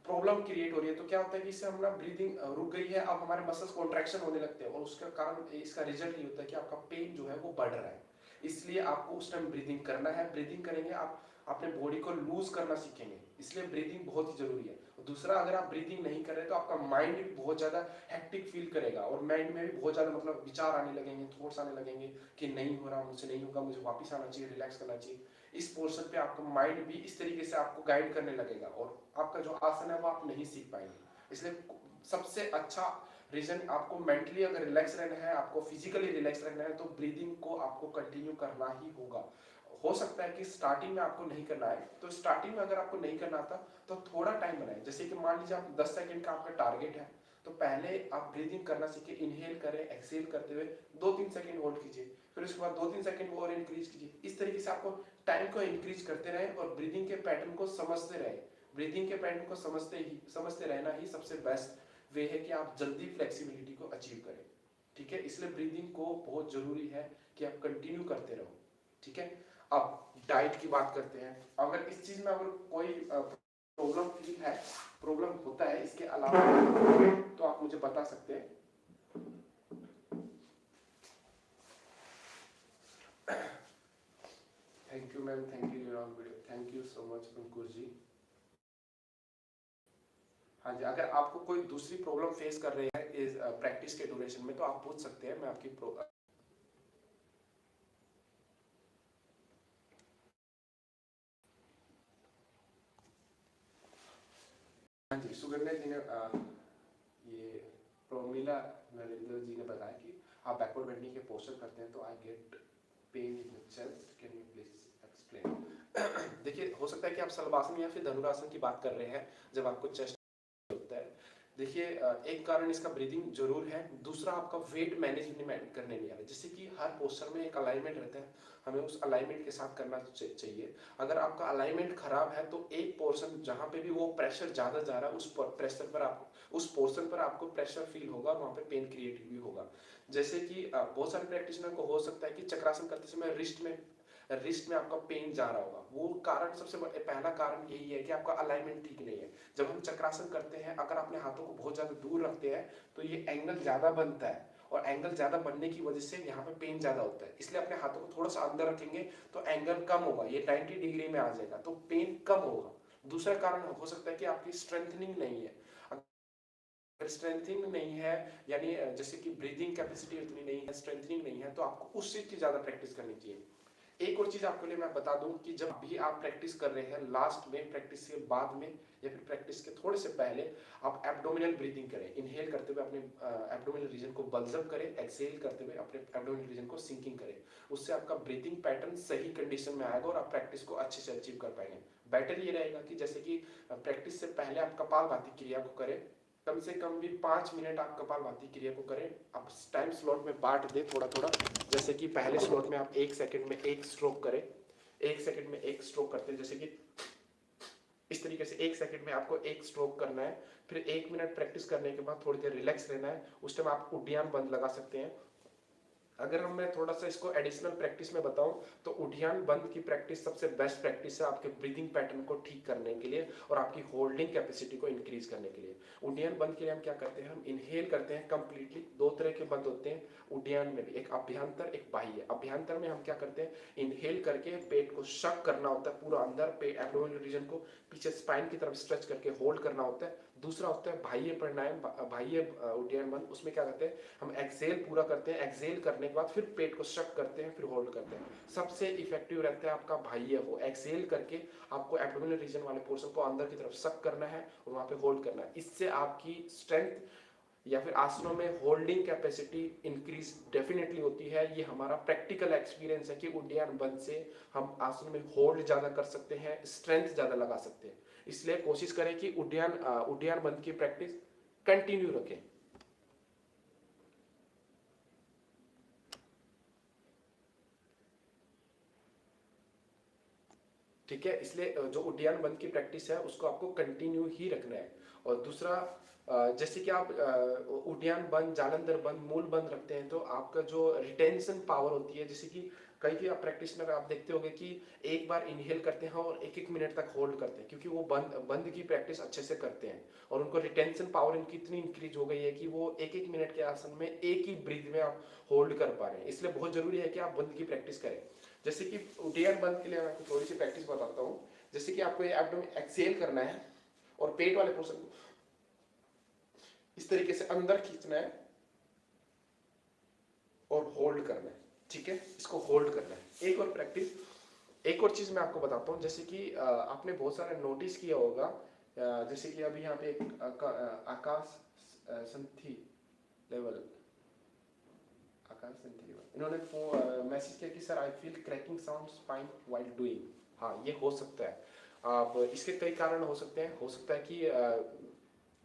प्रॉब्लम क्रिएट हो रही है, तो क्या होता है कि इससे हमारा ब्रीदिंग रुक गई है, अब हमारे मसल्स कॉन्ट्रैक्शन होने लगते हैं और उसका कारण, इसका रिजल्ट ये होता है कि आपका पेन जो है वो बढ़ रहा है। इसलिए आपको उस टाइम ब्रीदिंग करना है। ब्रीदिंग करेंगे आप अपने बॉडी को लूज करना सीखेंगे, इसलिए ब्रीदिंग बहुत ही जरूरी है। दूसरा, अगर आप ब्रीदिंग नहीं कर रहे तो आपका माइंड भी बहुत ज्यादा हेक्टिक फील करेगा और माइंड में भी बहुत ज्यादा मतलब विचार आने लगेंगे, थॉट्स आने लगेंगे कि नहीं हो रहा, मुझसे नहीं होगा, मुझे वापस आना चाहिए, रिलैक्स करना चाहिए। इस पोर्शन पे आपका माइंड भी इस तरीके से आपको गाइड करने लगेगा और आपका जो आसन है वो आप नहीं सीख पाएंगे। इसलिए सबसे अच्छा रीजन, आपको मेंटली अगर रिलैक्स रहना है, आपको फिजिकली रिलैक्स रहना है, तो ब्रीदिंग को आपको कंटिन्यू करना ही होगा। हो सकता है कि स्टार्टिंग में आपको नहीं करना है, तो स्टार्टिंग में अगर आपको नहीं करना आता तो थोड़ा टाइम बनाए। जैसे कि मान लीजिए आप 10 सेकंड का आपका टारगेट है, तो पहले आप ब्रीदिंग करना सीखे, इनहेल करें, एक्सहेल करते हुए 2-3 सेकंड होल्ड कीजिए, फिर उसके बाद 2-3 सेकंड और इंक्रीज कीजिए। इस तरीके से आपको टाइम को इंक्रीज करते रहे और ब्रीदिंग के पैटर्न को समझते रहे। ब्रीदिंग के पैटर्न को समझते रहना ही सबसे बेस्ट वे है कि आप जल्दी फ्लेक्सिबिलिटी को अचीव करें। ठीक है, इसलिए ब्रीदिंग को बहुत जरूरी है कि आप कंटिन्यू करते रहो। ठीक है, अब डाइट की बात करते हैं। अगर इस चीज में अगर कोई प्रॉब्लम होता है इसके अलावा, तो आप मुझे बता सकते हैं। Thank you ma'am, thank you all video, thank you so much Ankur ji. हाँ जी, अगर आपको कोई दूसरी प्रॉब्लम फेस कर रहे हैं इस प्रैक्टिस के ड्यूरेशन में तो आप पूछ सकते हैं, मैं आपकी हाँ जी, सुगन्या जी ने ये प्रोमिला नरेंद्र जी ने बताया कि आप बैकवर्ड बेंडिंग के पोस्चर करते हैं तो I get pain in chest, can you please explain. देखिए, हो सकता है कि आप शलभासन या फिर धनुरासन की बात कर रहे हैं जब आपको चेस्ट होता है। देखिए, एक कारण इसका ब्रीदिंग जरूर है, दूसरा आपका वेट मैनेजमेंट करने नहीं आ रहा है। जैसे कि हर पोस्चर में एक अलाइनमेंट रहता है, हमें उस अलाइनमेंट के साथ करना चाहिए। अगर आपका अलाइनमेंट खराब है तो एक पोर्शन जहां पे भी वो प्रेशर ज्यादा जा रहा है उस प्रेशर पर आपको, उस पोर्शन पर आपको प्रेशर फील होगा और वहां पे पेन क्रिएट भी होगा। जैसे कि बहुत सारे प्रैक्टिशनर को हो सकता है कि चक्रासन करते समय रिस्ट में आपका पेन जा रहा होगा। वो कारण सबसे पहला कारण यही है कि आपका अलाइनमेंट ठीक नहीं है। जब हम चक्रासन करते हैं, अगर अपने हाथों को बहुत ज्यादा दूर रखते हैं तो ये एंगल ज्यादा बनता है, और एंगल ज्यादा बनने की वजह से यहाँ पे पेन ज्यादा होता है। इसलिए अपने हाथों को थोड़ा सा अंदर रखेंगे तो एंगल कम होगा, ये 90 डिग्री में आ जाएगा तो पेन कम होगा। दूसरा कारण हो सकता है कि आपकी स्ट्रेंथनिंग नहीं है। अगर स्ट्रेंथनिंग नहीं है, यानी जैसे कि ब्रीदिंग कैपेसिटी उतनी नहीं है, स्ट्रेंथनिंग नहीं है, तो आपको उस चीज की ज्यादा प्रैक्टिस करनी चाहिए। एक और चीज आपके लिए मैं बता दूं कि जब भी आप प्रैक्टिस कर रहे हैं, लास्ट में, प्रैक्टिस के बाद में या फिर प्रैक्टिस के थोड़े से पहले आप एब्डोमिनल ब्रीदिंग करें। इनहेल करते हुए अपने एब्डोमिनल रीजन को बल्जअप करें, एक्सहेल करते हुए अपने एब्डोमिनल रीजन को सिंकिंग करें। उससे आपका ब्रीदिंग पैटर्न सही कंडीशन में आएगा और आप प्रैक्टिस को अच्छे से अचीव कर पाएंगे। बेटर ये रहेगा कि जैसे कि प्रैक्टिस से पहले आप कपालभाति क्रिया को करें, कम से कम भी 5 मिनट आप कपालभाति क्रिया को करें। आप टाइम स्लॉट में बांट दें थोड़ा थोड़ा। जैसे कि पहले स्लॉट में आप 1 सेकंड में 1 स्ट्रोक करें, 1 सेकंड में 1 स्ट्रोक करते हैं, जैसे कि इस तरीके से 1 सेकंड में आपको 1 स्ट्रोक करना है। फिर 1 मिनट प्रैक्टिस करने के बाद थोड़ी देर रिलैक्स रहना है। उस टाइम आप उड्डयन बंद लगा सकते हैं। अगर मैं थोड़ा सा इसको एडिशनल प्रैक्टिस में बताऊं तो उड्डयन बंद की प्रैक्टिस सबसे बेस्ट प्रैक्टिस है आपके ब्रीदिंग पैटर्न को ठीक करने के लिए और आपकी होल्डिंग कैपेसिटी को इंक्रीज करने के लिए। उड्डयन बंद के लिए हम क्या करते हैं, हम इनहेल करते हैं कंप्लीटली। 2 तरह के बंद होते हैं उड्डयन में भी, एक अभ्यंतर एक बाह्य। अभ्यंतर में हम क्या करते हैं, इनहेल करके पेट को शक करना होता है पूरा अंदर, पेट एब्डोमिनल रीजन को पीछे स्पाइन की तरफ स्ट्रेच करके होल्ड करना होता है। दूसरा होता है बाह्य प्राणायाम, बाह्य उड्डयन बंद। उसमें क्या करते हैं, हम एक्सेल पूरा करते हैं, एक्सेल करने के बाद फिर पेट को शक करते हैं, फिर होल्ड करते हैं। सबसे इफेक्टिव रहता है आपका बाह्य, वो एक्सेल करके आपको एब्डोमिनल रीजन वाले पोर्शन को अंदर की तरफ शक करना है और वहां पे होल्ड करना है। इससे आपकी स्ट्रेंथ या फिर आसनों में होल्डिंग कैपेसिटी इंक्रीज डेफिनेटली होती है। ये हमारा प्रैक्टिकल एक्सपीरियंस है कि उड्डयन बंद से हम आसन में होल्ड ज्यादा कर सकते हैं, स्ट्रेंथ ज्यादा लगा सकते हैं। इसलिए कोशिश करें कि उड्डयन बंद की प्रैक्टिस कंटिन्यू रखें। ठीक है, इसलिए जो उड्डयन बंद की प्रैक्टिस है उसको आपको कंटिन्यू ही रखना है। और दूसरा, जैसे कि आप उड्डयन बंद, जालंधर बंद, मूल बंद रखते हैं तो आपका जो रिटेंशन पावर होती है, जैसे कि कई आप प्रैक्टिशनर आप देखते होंगे कि एक बार इनहेल करते हैं और 1-1 मिनट तक होल्ड करते हैं, क्योंकि वो बंद की प्रैक्टिस अच्छे से करते हैं और उनको रिटेंशन पावर इनकी इतनी इंक्रीज हो गई है कि वो 1-1 मिनट के आसन में एक ही ब्रीथ में आप होल्ड कर पा रहे हैं। इसलिए बहुत जरूरी है कि आप बंद की प्रैक्टिस करें। जैसे कि उड्डयन बंद के लिए मैं आपको थोड़ी सी प्रैक्टिस बताता हूँ। जैसे कि आपको ये एब्डोमेन एक्सेल करना है और पेट वाले पोर्शन को इस तरीके से अंदर खींचना है और होल्ड करना है। ठीक है, इसको होल्ड करना है। एक और प्रैक्टिस, एक और चीज मैं आपको बताता हूँ। जैसे कि आपने बहुत सारा नोटिस किया होगा, जैसे कि अभी यहाँ पे एक आकाश संथी लेवल, इन्होंने मैसेज किया कि sir I feel cracking sound spine while doing. हाँ, ये हो सकता है। अब इसके कई कारण हो सकते हैं। हो सकता है कि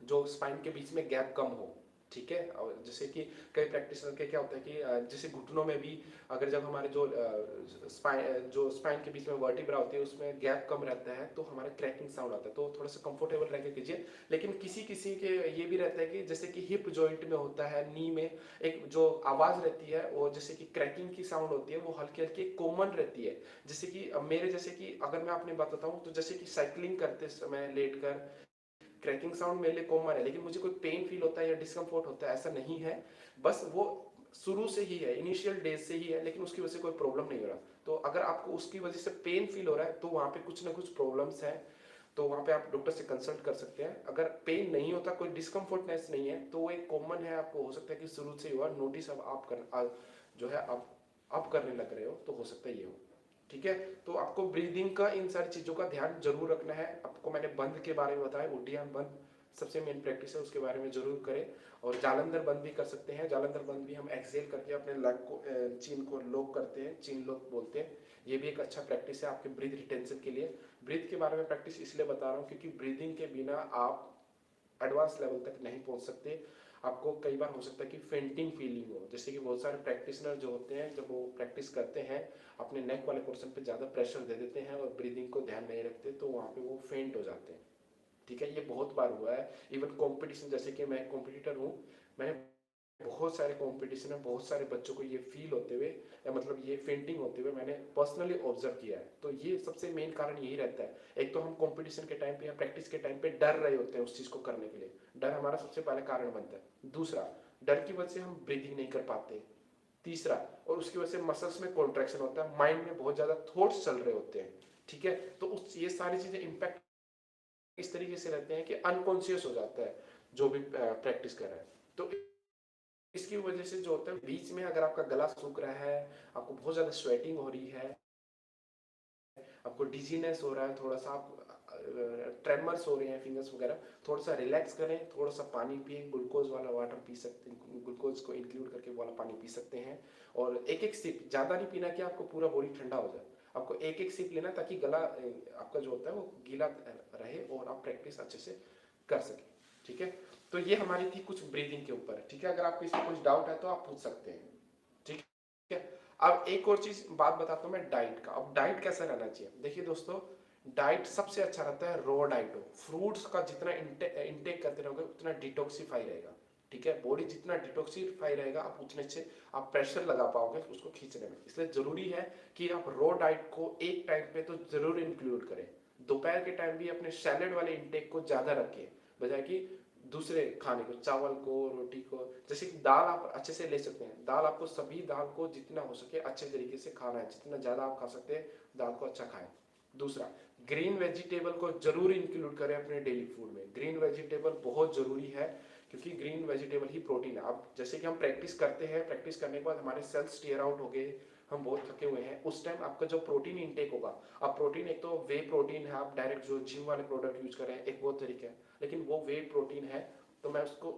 जो स्पाइन के बीच में गैप कम हो। ठीक है, और जैसे कि कई प्रैक्टिशनर के क्या होता है कि जैसे घुटनों में भी अगर जब हमारे जो स्पाइन के बीच में वर्टिब्रा होती है उसमें गैप कम रहता है तो हमारा क्रैकिंग साउंड आता है। तो थोड़ा सा कंफर्टेबल रह के कीजिए। लेकिन किसी किसी के ये भी रहता है कि जैसे कि हिप जॉइंट में होता है, नी में एक जो आवाज रहती है वो जैसे कि क्रैकिंग की साउंड होती है, वो हल्की हल्की कॉमन रहती है। जैसे कि मेरे जैसे कि अगर मैं आपने बताता हूँ तो जैसे कि साइकिलिंग करते समय लेटकर क्रैकिंग साउंड मेरे लिए कॉमन है, लेकिन मुझे कोई पेन फील होता है या डिस्कम्फर्ट होता है ऐसा नहीं है। बस वो शुरू से ही है, इनिशियल डेज से ही है, लेकिन उसकी वजह से कोई प्रॉब्लम नहीं हो रहा। तो अगर आपको उसकी वजह से पेन फील हो रहा है तो वहाँ पे कुछ ना कुछ प्रॉब्लम्स है, तो वहाँ पे आप डॉक्टर से कंसल्ट कर सकते हैं। अगर पेन नहीं होता, कोई डिस्कम्फर्टनेस नहीं है, तो वो एक कॉमन है, आपको हो सकता है कि शुरू से हुआ, नोटिस अब आप कर जो है आप करने लग रहे हो, तो हो सकता है ये हो। ठीक है, तो आपको ब्रीदिंग का, इन सारी चीज़ों का ध्यान जरूर रखना है। आपको मैंने बंद के बारे में बताया, उड्डयन बंद सबसे मेन प्रैक्टिस है, उसके बारे में जरूर करें। और जालंधर बंद भी कर सकते हैं। जालंधर बंद भी हम एक्सेल करके अपने लग को चीन को लॉक करते हैं, चीन लॉक बोलते हैं। ये भी एक अच्छा प्रैक्टिस है आपके ब्रीथ रिटेंशन के लिए। ब्रीथ के बारे में प्रैक्टिस इसलिए बता रहा हूँ क्योंकि ब्रीदिंग के बिना आप एडवांस लेवल तक नहीं पहुंच सकते। आपको कई बार हो सकता है कि फेंटिंग फीलिंग हो, जैसे कि बहुत सारे प्रैक्टिशनर जो होते हैं, जब वो प्रैक्टिस करते हैं अपने नेक वाले पोर्शन पे ज़्यादा प्रेशर दे देते हैं और ब्रीदिंग को ध्यान नहीं रखते, तो वहाँ पे वो फेंट हो जाते हैं। ठीक है, ये बहुत बार हुआ है। इवन कंपटीशन, जैसे कि मैं कॉम्पिटिटर हूँ, मैंने बहुत सारे कंपटीशन में बहुत सारे बच्चों को ये फील होते हुए, या मतलब ये फेंटिंग होते हुए मैंने पर्सनली ऑब्जर्व किया है। तो ये सबसे मेन कारण यही रहता है। एक तो हम कंपटीशन के टाइम पे या प्रैक्टिस के टाइम पे डर रहे होते हैं उस चीज को करने के लिए, डर हमारा सबसे पहले कारण बनता है। दूसरा, डर की वजह से हम ब्रीदिंग नहीं कर पाते। तीसरा, और उसकी वजह से मसल्स में कॉन्ट्रैक्शन होता है, माइंड में बहुत ज्यादा थॉट्स चल रहे होते हैं। ठीक है, तो उस ये सारी चीजें इम्पैक्ट इस तरीके से रहते हैं कि अनकॉन्शियस हो जाता है जो भी प्रैक्टिस कर रहा है। तो इसकी वजह से जो होता है, बीच में अगर आपका गला सूख रहा है, आपको बहुत ज्यादा स्वेटिंग हो रही है, आपको डिजीनेस हो रहा है, थोड़ा सा आप ट्रेमर्स हो रहे हैं फिंगर्स वगैरह, थोड़ा सा रिलैक्स करें, थोड़ा सा पानी पिए, ग्लूकोज वाला वाटर पी सकते हैं, ग्लूकोज को इंक्लूड करके वाला पानी पी सकते हैं। और एक एक सिप, ज़्यादा नहीं पीना कि आपको पूरा बॉडी ठंडा हो जाए, आपको एक एक सिप लेना ताकि गला आपका जो होता है वो गीला रहे और आप प्रैक्टिस अच्छे से कर सकें। ठीक है, तो ये हमारी थी कुछ ब्रीदिंग के ऊपर। ठीक है, अगर आपको इसमें कुछ डाउट है तो आप पूछ सकते हैं। ठीक है, अब एक और चीज बात बताता हूँ मैं डाइट का। अब डाइट कैसा रहना चाहिए, देखिए दोस्तों, डाइट सबसे अच्छा रहता है रॉ डाइट हो। फ्रूट्स का जितना इनटेक करते रहोगे उतना डिटॉक्सिफाई रहेगा। ठीक है, बॉडी जितना डिटॉक्सिफाई रहेगा, आप उतने से आप प्रेशर लगा पाओगे उसको खींचने में। इसलिए जरूरी है कि आप रॉ डाइट को एक टाइम पे तो जरूर इंक्लूड करें। दोपहर के टाइम भी अपने सैलेड वाले इंटेक को ज्यादा रखें, बजाय कि दूसरे खाने को, चावल को, रोटी को। जैसे कि दाल आप अच्छे से ले सकते हैं, दाल आपको सभी दाल को जितना हो सके अच्छे तरीके से खाना है, जितना ज्यादा आप खा सकते हैं दाल को अच्छा खाएं। दूसरा, ग्रीन वेजिटेबल को जरूर इंक्लूड करें अपने डेली फूड में। ग्रीन वेजिटेबल बहुत जरूरी है क्योंकि ग्रीन वेजिटेबल ही प्रोटीन है। अब जैसे कि हम प्रैक्टिस करते हैं, प्रैक्टिस करने के बाद हमारे सेल्स टीयर आउट हो गए, हम बहुत थके हुए हैं, उस टाइम आपका जो प्रोटीन इंटेक होगा, अब प्रोटीन एक तो वे प्रोटीन है, आप डायरेक्ट जो जिम वाले प्रोडक्ट यूज करें, एक बहुत तरीका है, लेकिन वो वे प्रोटीन है। तो मैं उसको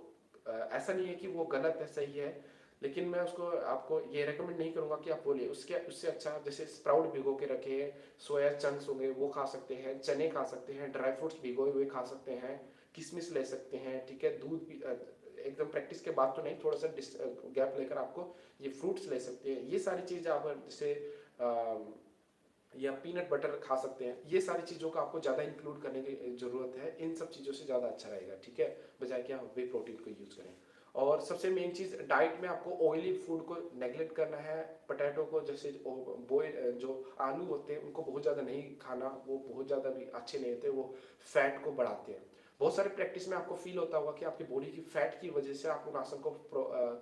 ऐसा नहीं है कि वो गलत है, सही है, लेकिन मैं उसको आपको ये रेकमेंड नहीं करूंगा कि आप बोलिए। उससे अच्छा जैसे स्प्राउट भिगो के रखे, सोया चंक्स हो गए वो खा सकते हैं, चने खा सकते हैं, ड्राई फ्रूट्स भिगोए हुए खा सकते हैं, किशमिश ले सकते हैं। ठीक है, दूध भी एकदम प्रैक्टिस के बाद तो नहीं, थोड़ा सा गैप लेकर आपको ये फ्रूट्स ले सकते हैं। ये सारी चीज़ आप जैसे या पीनट बटर खा सकते हैं। ये सारी चीज़ों का आपको ज़्यादा इंक्लूड करने की ज़रूरत है, इन सब चीज़ों से ज़्यादा अच्छा रहेगा। ठीक है, बजाय कि आप वे प्रोटीन को यूज़ करें। और सबसे मेन चीज़, डाइट में आपको ऑयली फूड को नेगलेक्ट करना है। पोटैटो को, जैसे बॉयल जो आलू होते हैं उनको बहुत ज़्यादा नहीं खाना, वो बहुत ज़्यादा भी अच्छे नहीं होते, वो फैट को बढ़ाते हैं। बहुत सारे प्रैक्टिस में आपको फील होता होगा कि आपकी बॉडी की फैट की वजह से आप उन आसन को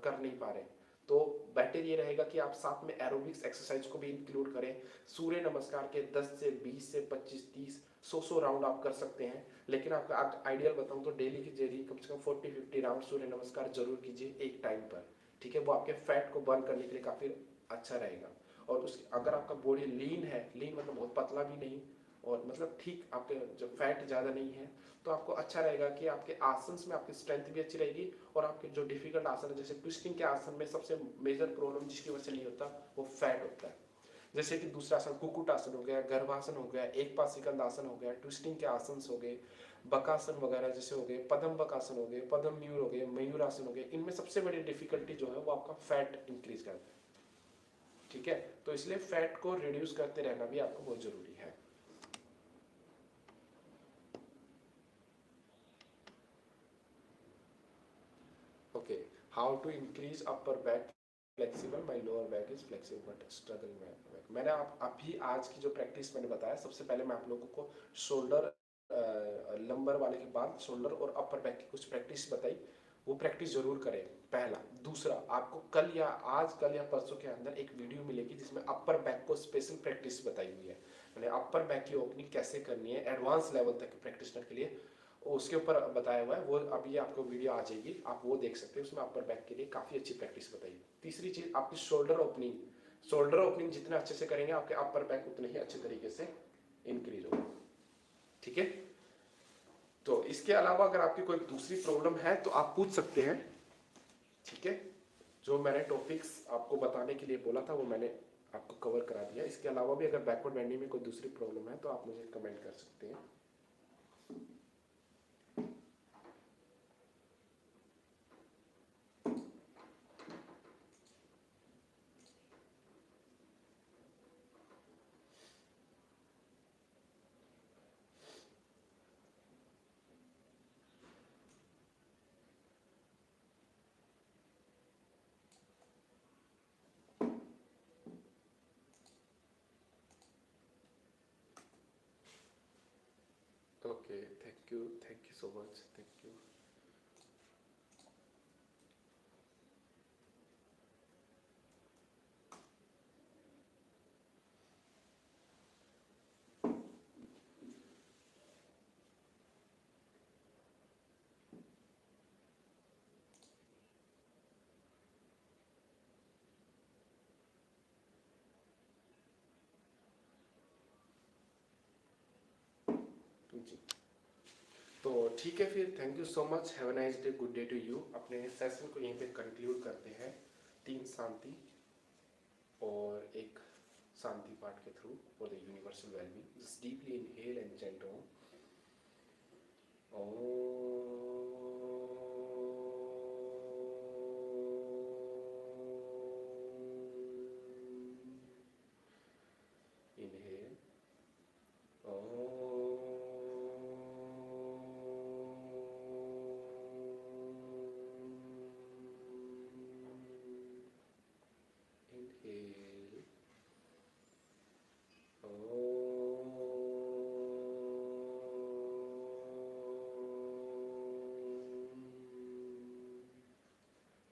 कर नहीं पा रहे, तो बेटर ये रहेगा कि आप साथ में एरोबिक्स एक्सरसाइज को भी इंक्लूड करें। सूर्य नमस्कार के 10 से 20 से 25 30 100 राउंड आप कर सकते हैं, लेकिन आपका आइडियल बताऊं तो डेली की जरिए कम से कम 40-50 राउंड सूर्य नमस्कार जरूर कीजिए एक टाइम पर। ठीक है, वो आपके फैट को बर्न करने के लिए काफी अच्छा रहेगा। और उस अगर आपका बॉडी लीन है, लीन मतलब बहुत पतला भी नहीं, और मतलब ठीक आपके जो फैट ज़्यादा नहीं है, तो आपको अच्छा रहेगा कि आपके आसन में आपकी स्ट्रेंथ भी अच्छी रहेगी। और आपके जो डिफिकल्ट आसन है, जैसे ट्विस्टिंग के आसन में सबसे मेजर प्रॉब्लम जिसकी वजह से नहीं होता वो फैट होता है। जैसे कि दूसरा आसन कुकुट आसन हो गया, गर्भासन हो गया, एक पासिकल आसन हो गया, ट्विस्टिंग के आसन हो गए, बकासन वगैरह जैसे हो गए, पदम बकासन हो गए, पदम मयूर हो गए, मयूर आसन हो गए, इनमें सबसे बड़ी डिफिकल्टी जो है वो आपका फैट इंक्रीज करता है। ठीक है, तो इसलिए फैट को रिड्यूस करते रहना भी आपको बहुत जरूरी है। Okay, how to increase upper back flexible? My lower back is flexible but struggle में back। मैंने आप अभी आज की जो प्रैक्टिस मैंने बताया, सबसे पहले मैं आप लोगों को शोल्डर लंबर वाले के बाद शोल्डर और अपर बैक की कुछ प्रैक्टिस बताई। वो प्रैक्टिस जरूर करें, पहला। दूसरा, आपको कल या परसों के अंदर एक वीडियो मिलेगी जिसमें अपर बैक को स्पेशल प्रैक्टिस बताई हुई है, मैंने अपर बैक की ओपनिंग कैसे करनी है एडवांस लेवल तक प्रैक्टिशनर के लिए, उसके ऊपर बताया हुआ है। वो अभी आपको वीडियो आ जाएगी, आप वो देख सकते हैं, उसमें अपर बैक के लिए काफ़ी अच्छी प्रैक्टिस बताई है। तीसरी चीज़, आपकी शोल्डर ओपनिंग जितना अच्छे से करेंगे आपके अपर बैक उतने ही अच्छे तरीके से इंक्रीज होगा, ठीक है। तो इसके अलावा अगर आपकी कोई दूसरी प्रॉब्लम है तो आप पूछ सकते हैं, ठीक है। जो मैंने टॉपिक्स आपको बताने के लिए बोला था वो मैंने आपको कवर करा दिया। इसके अलावा भी अगर बैकवर्ड बेंडिंग में कोई दूसरी प्रॉब्लम है तो आप मुझे कमेंट कर सकते हैं। Okay, thank you so much, thank you. जी, तो ठीक है फिर, thank you so much, have a nice day, good day to you. अपने सेशन को यहीं पे कंक्लूड करते हैं 3 शांति और एक शांति पाठ के through for the universal wellbeing. Just deeply inhale and chant inhale inhale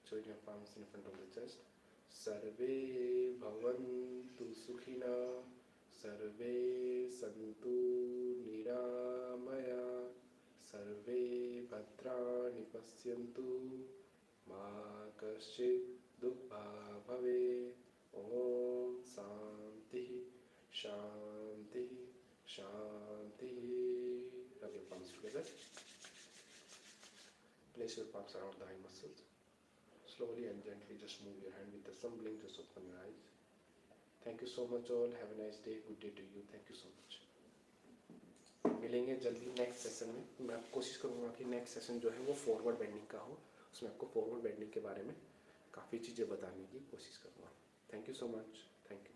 join your palms in front of the chest. सर्वे भवन्तु सुखिनः, सर्वे सन्तु निरामया, सर्वे भद्राणि पश्यन्तु, मा कश्चित् दुःखभाग् भवेत्। ओम शांति शांति शांति। Rub your palms together. Place your palms around the eye muscles. Slowly and gently just move your hand with the some blink, just open your eyes. Thank you so much all. Have a nice day. Good day to you. Thank you so much. मिलेंगे जल्दी next session में। मैं कोशिश करूँगा कि next session जो है वो फॉरवर्ड बेंडिंग का हो, उसमें आपको फॉरवर्ड बेंडिंग के बारे में काफ़ी चीज़ें बताने की कोशिश करूँगा। Thank you so much, thank you.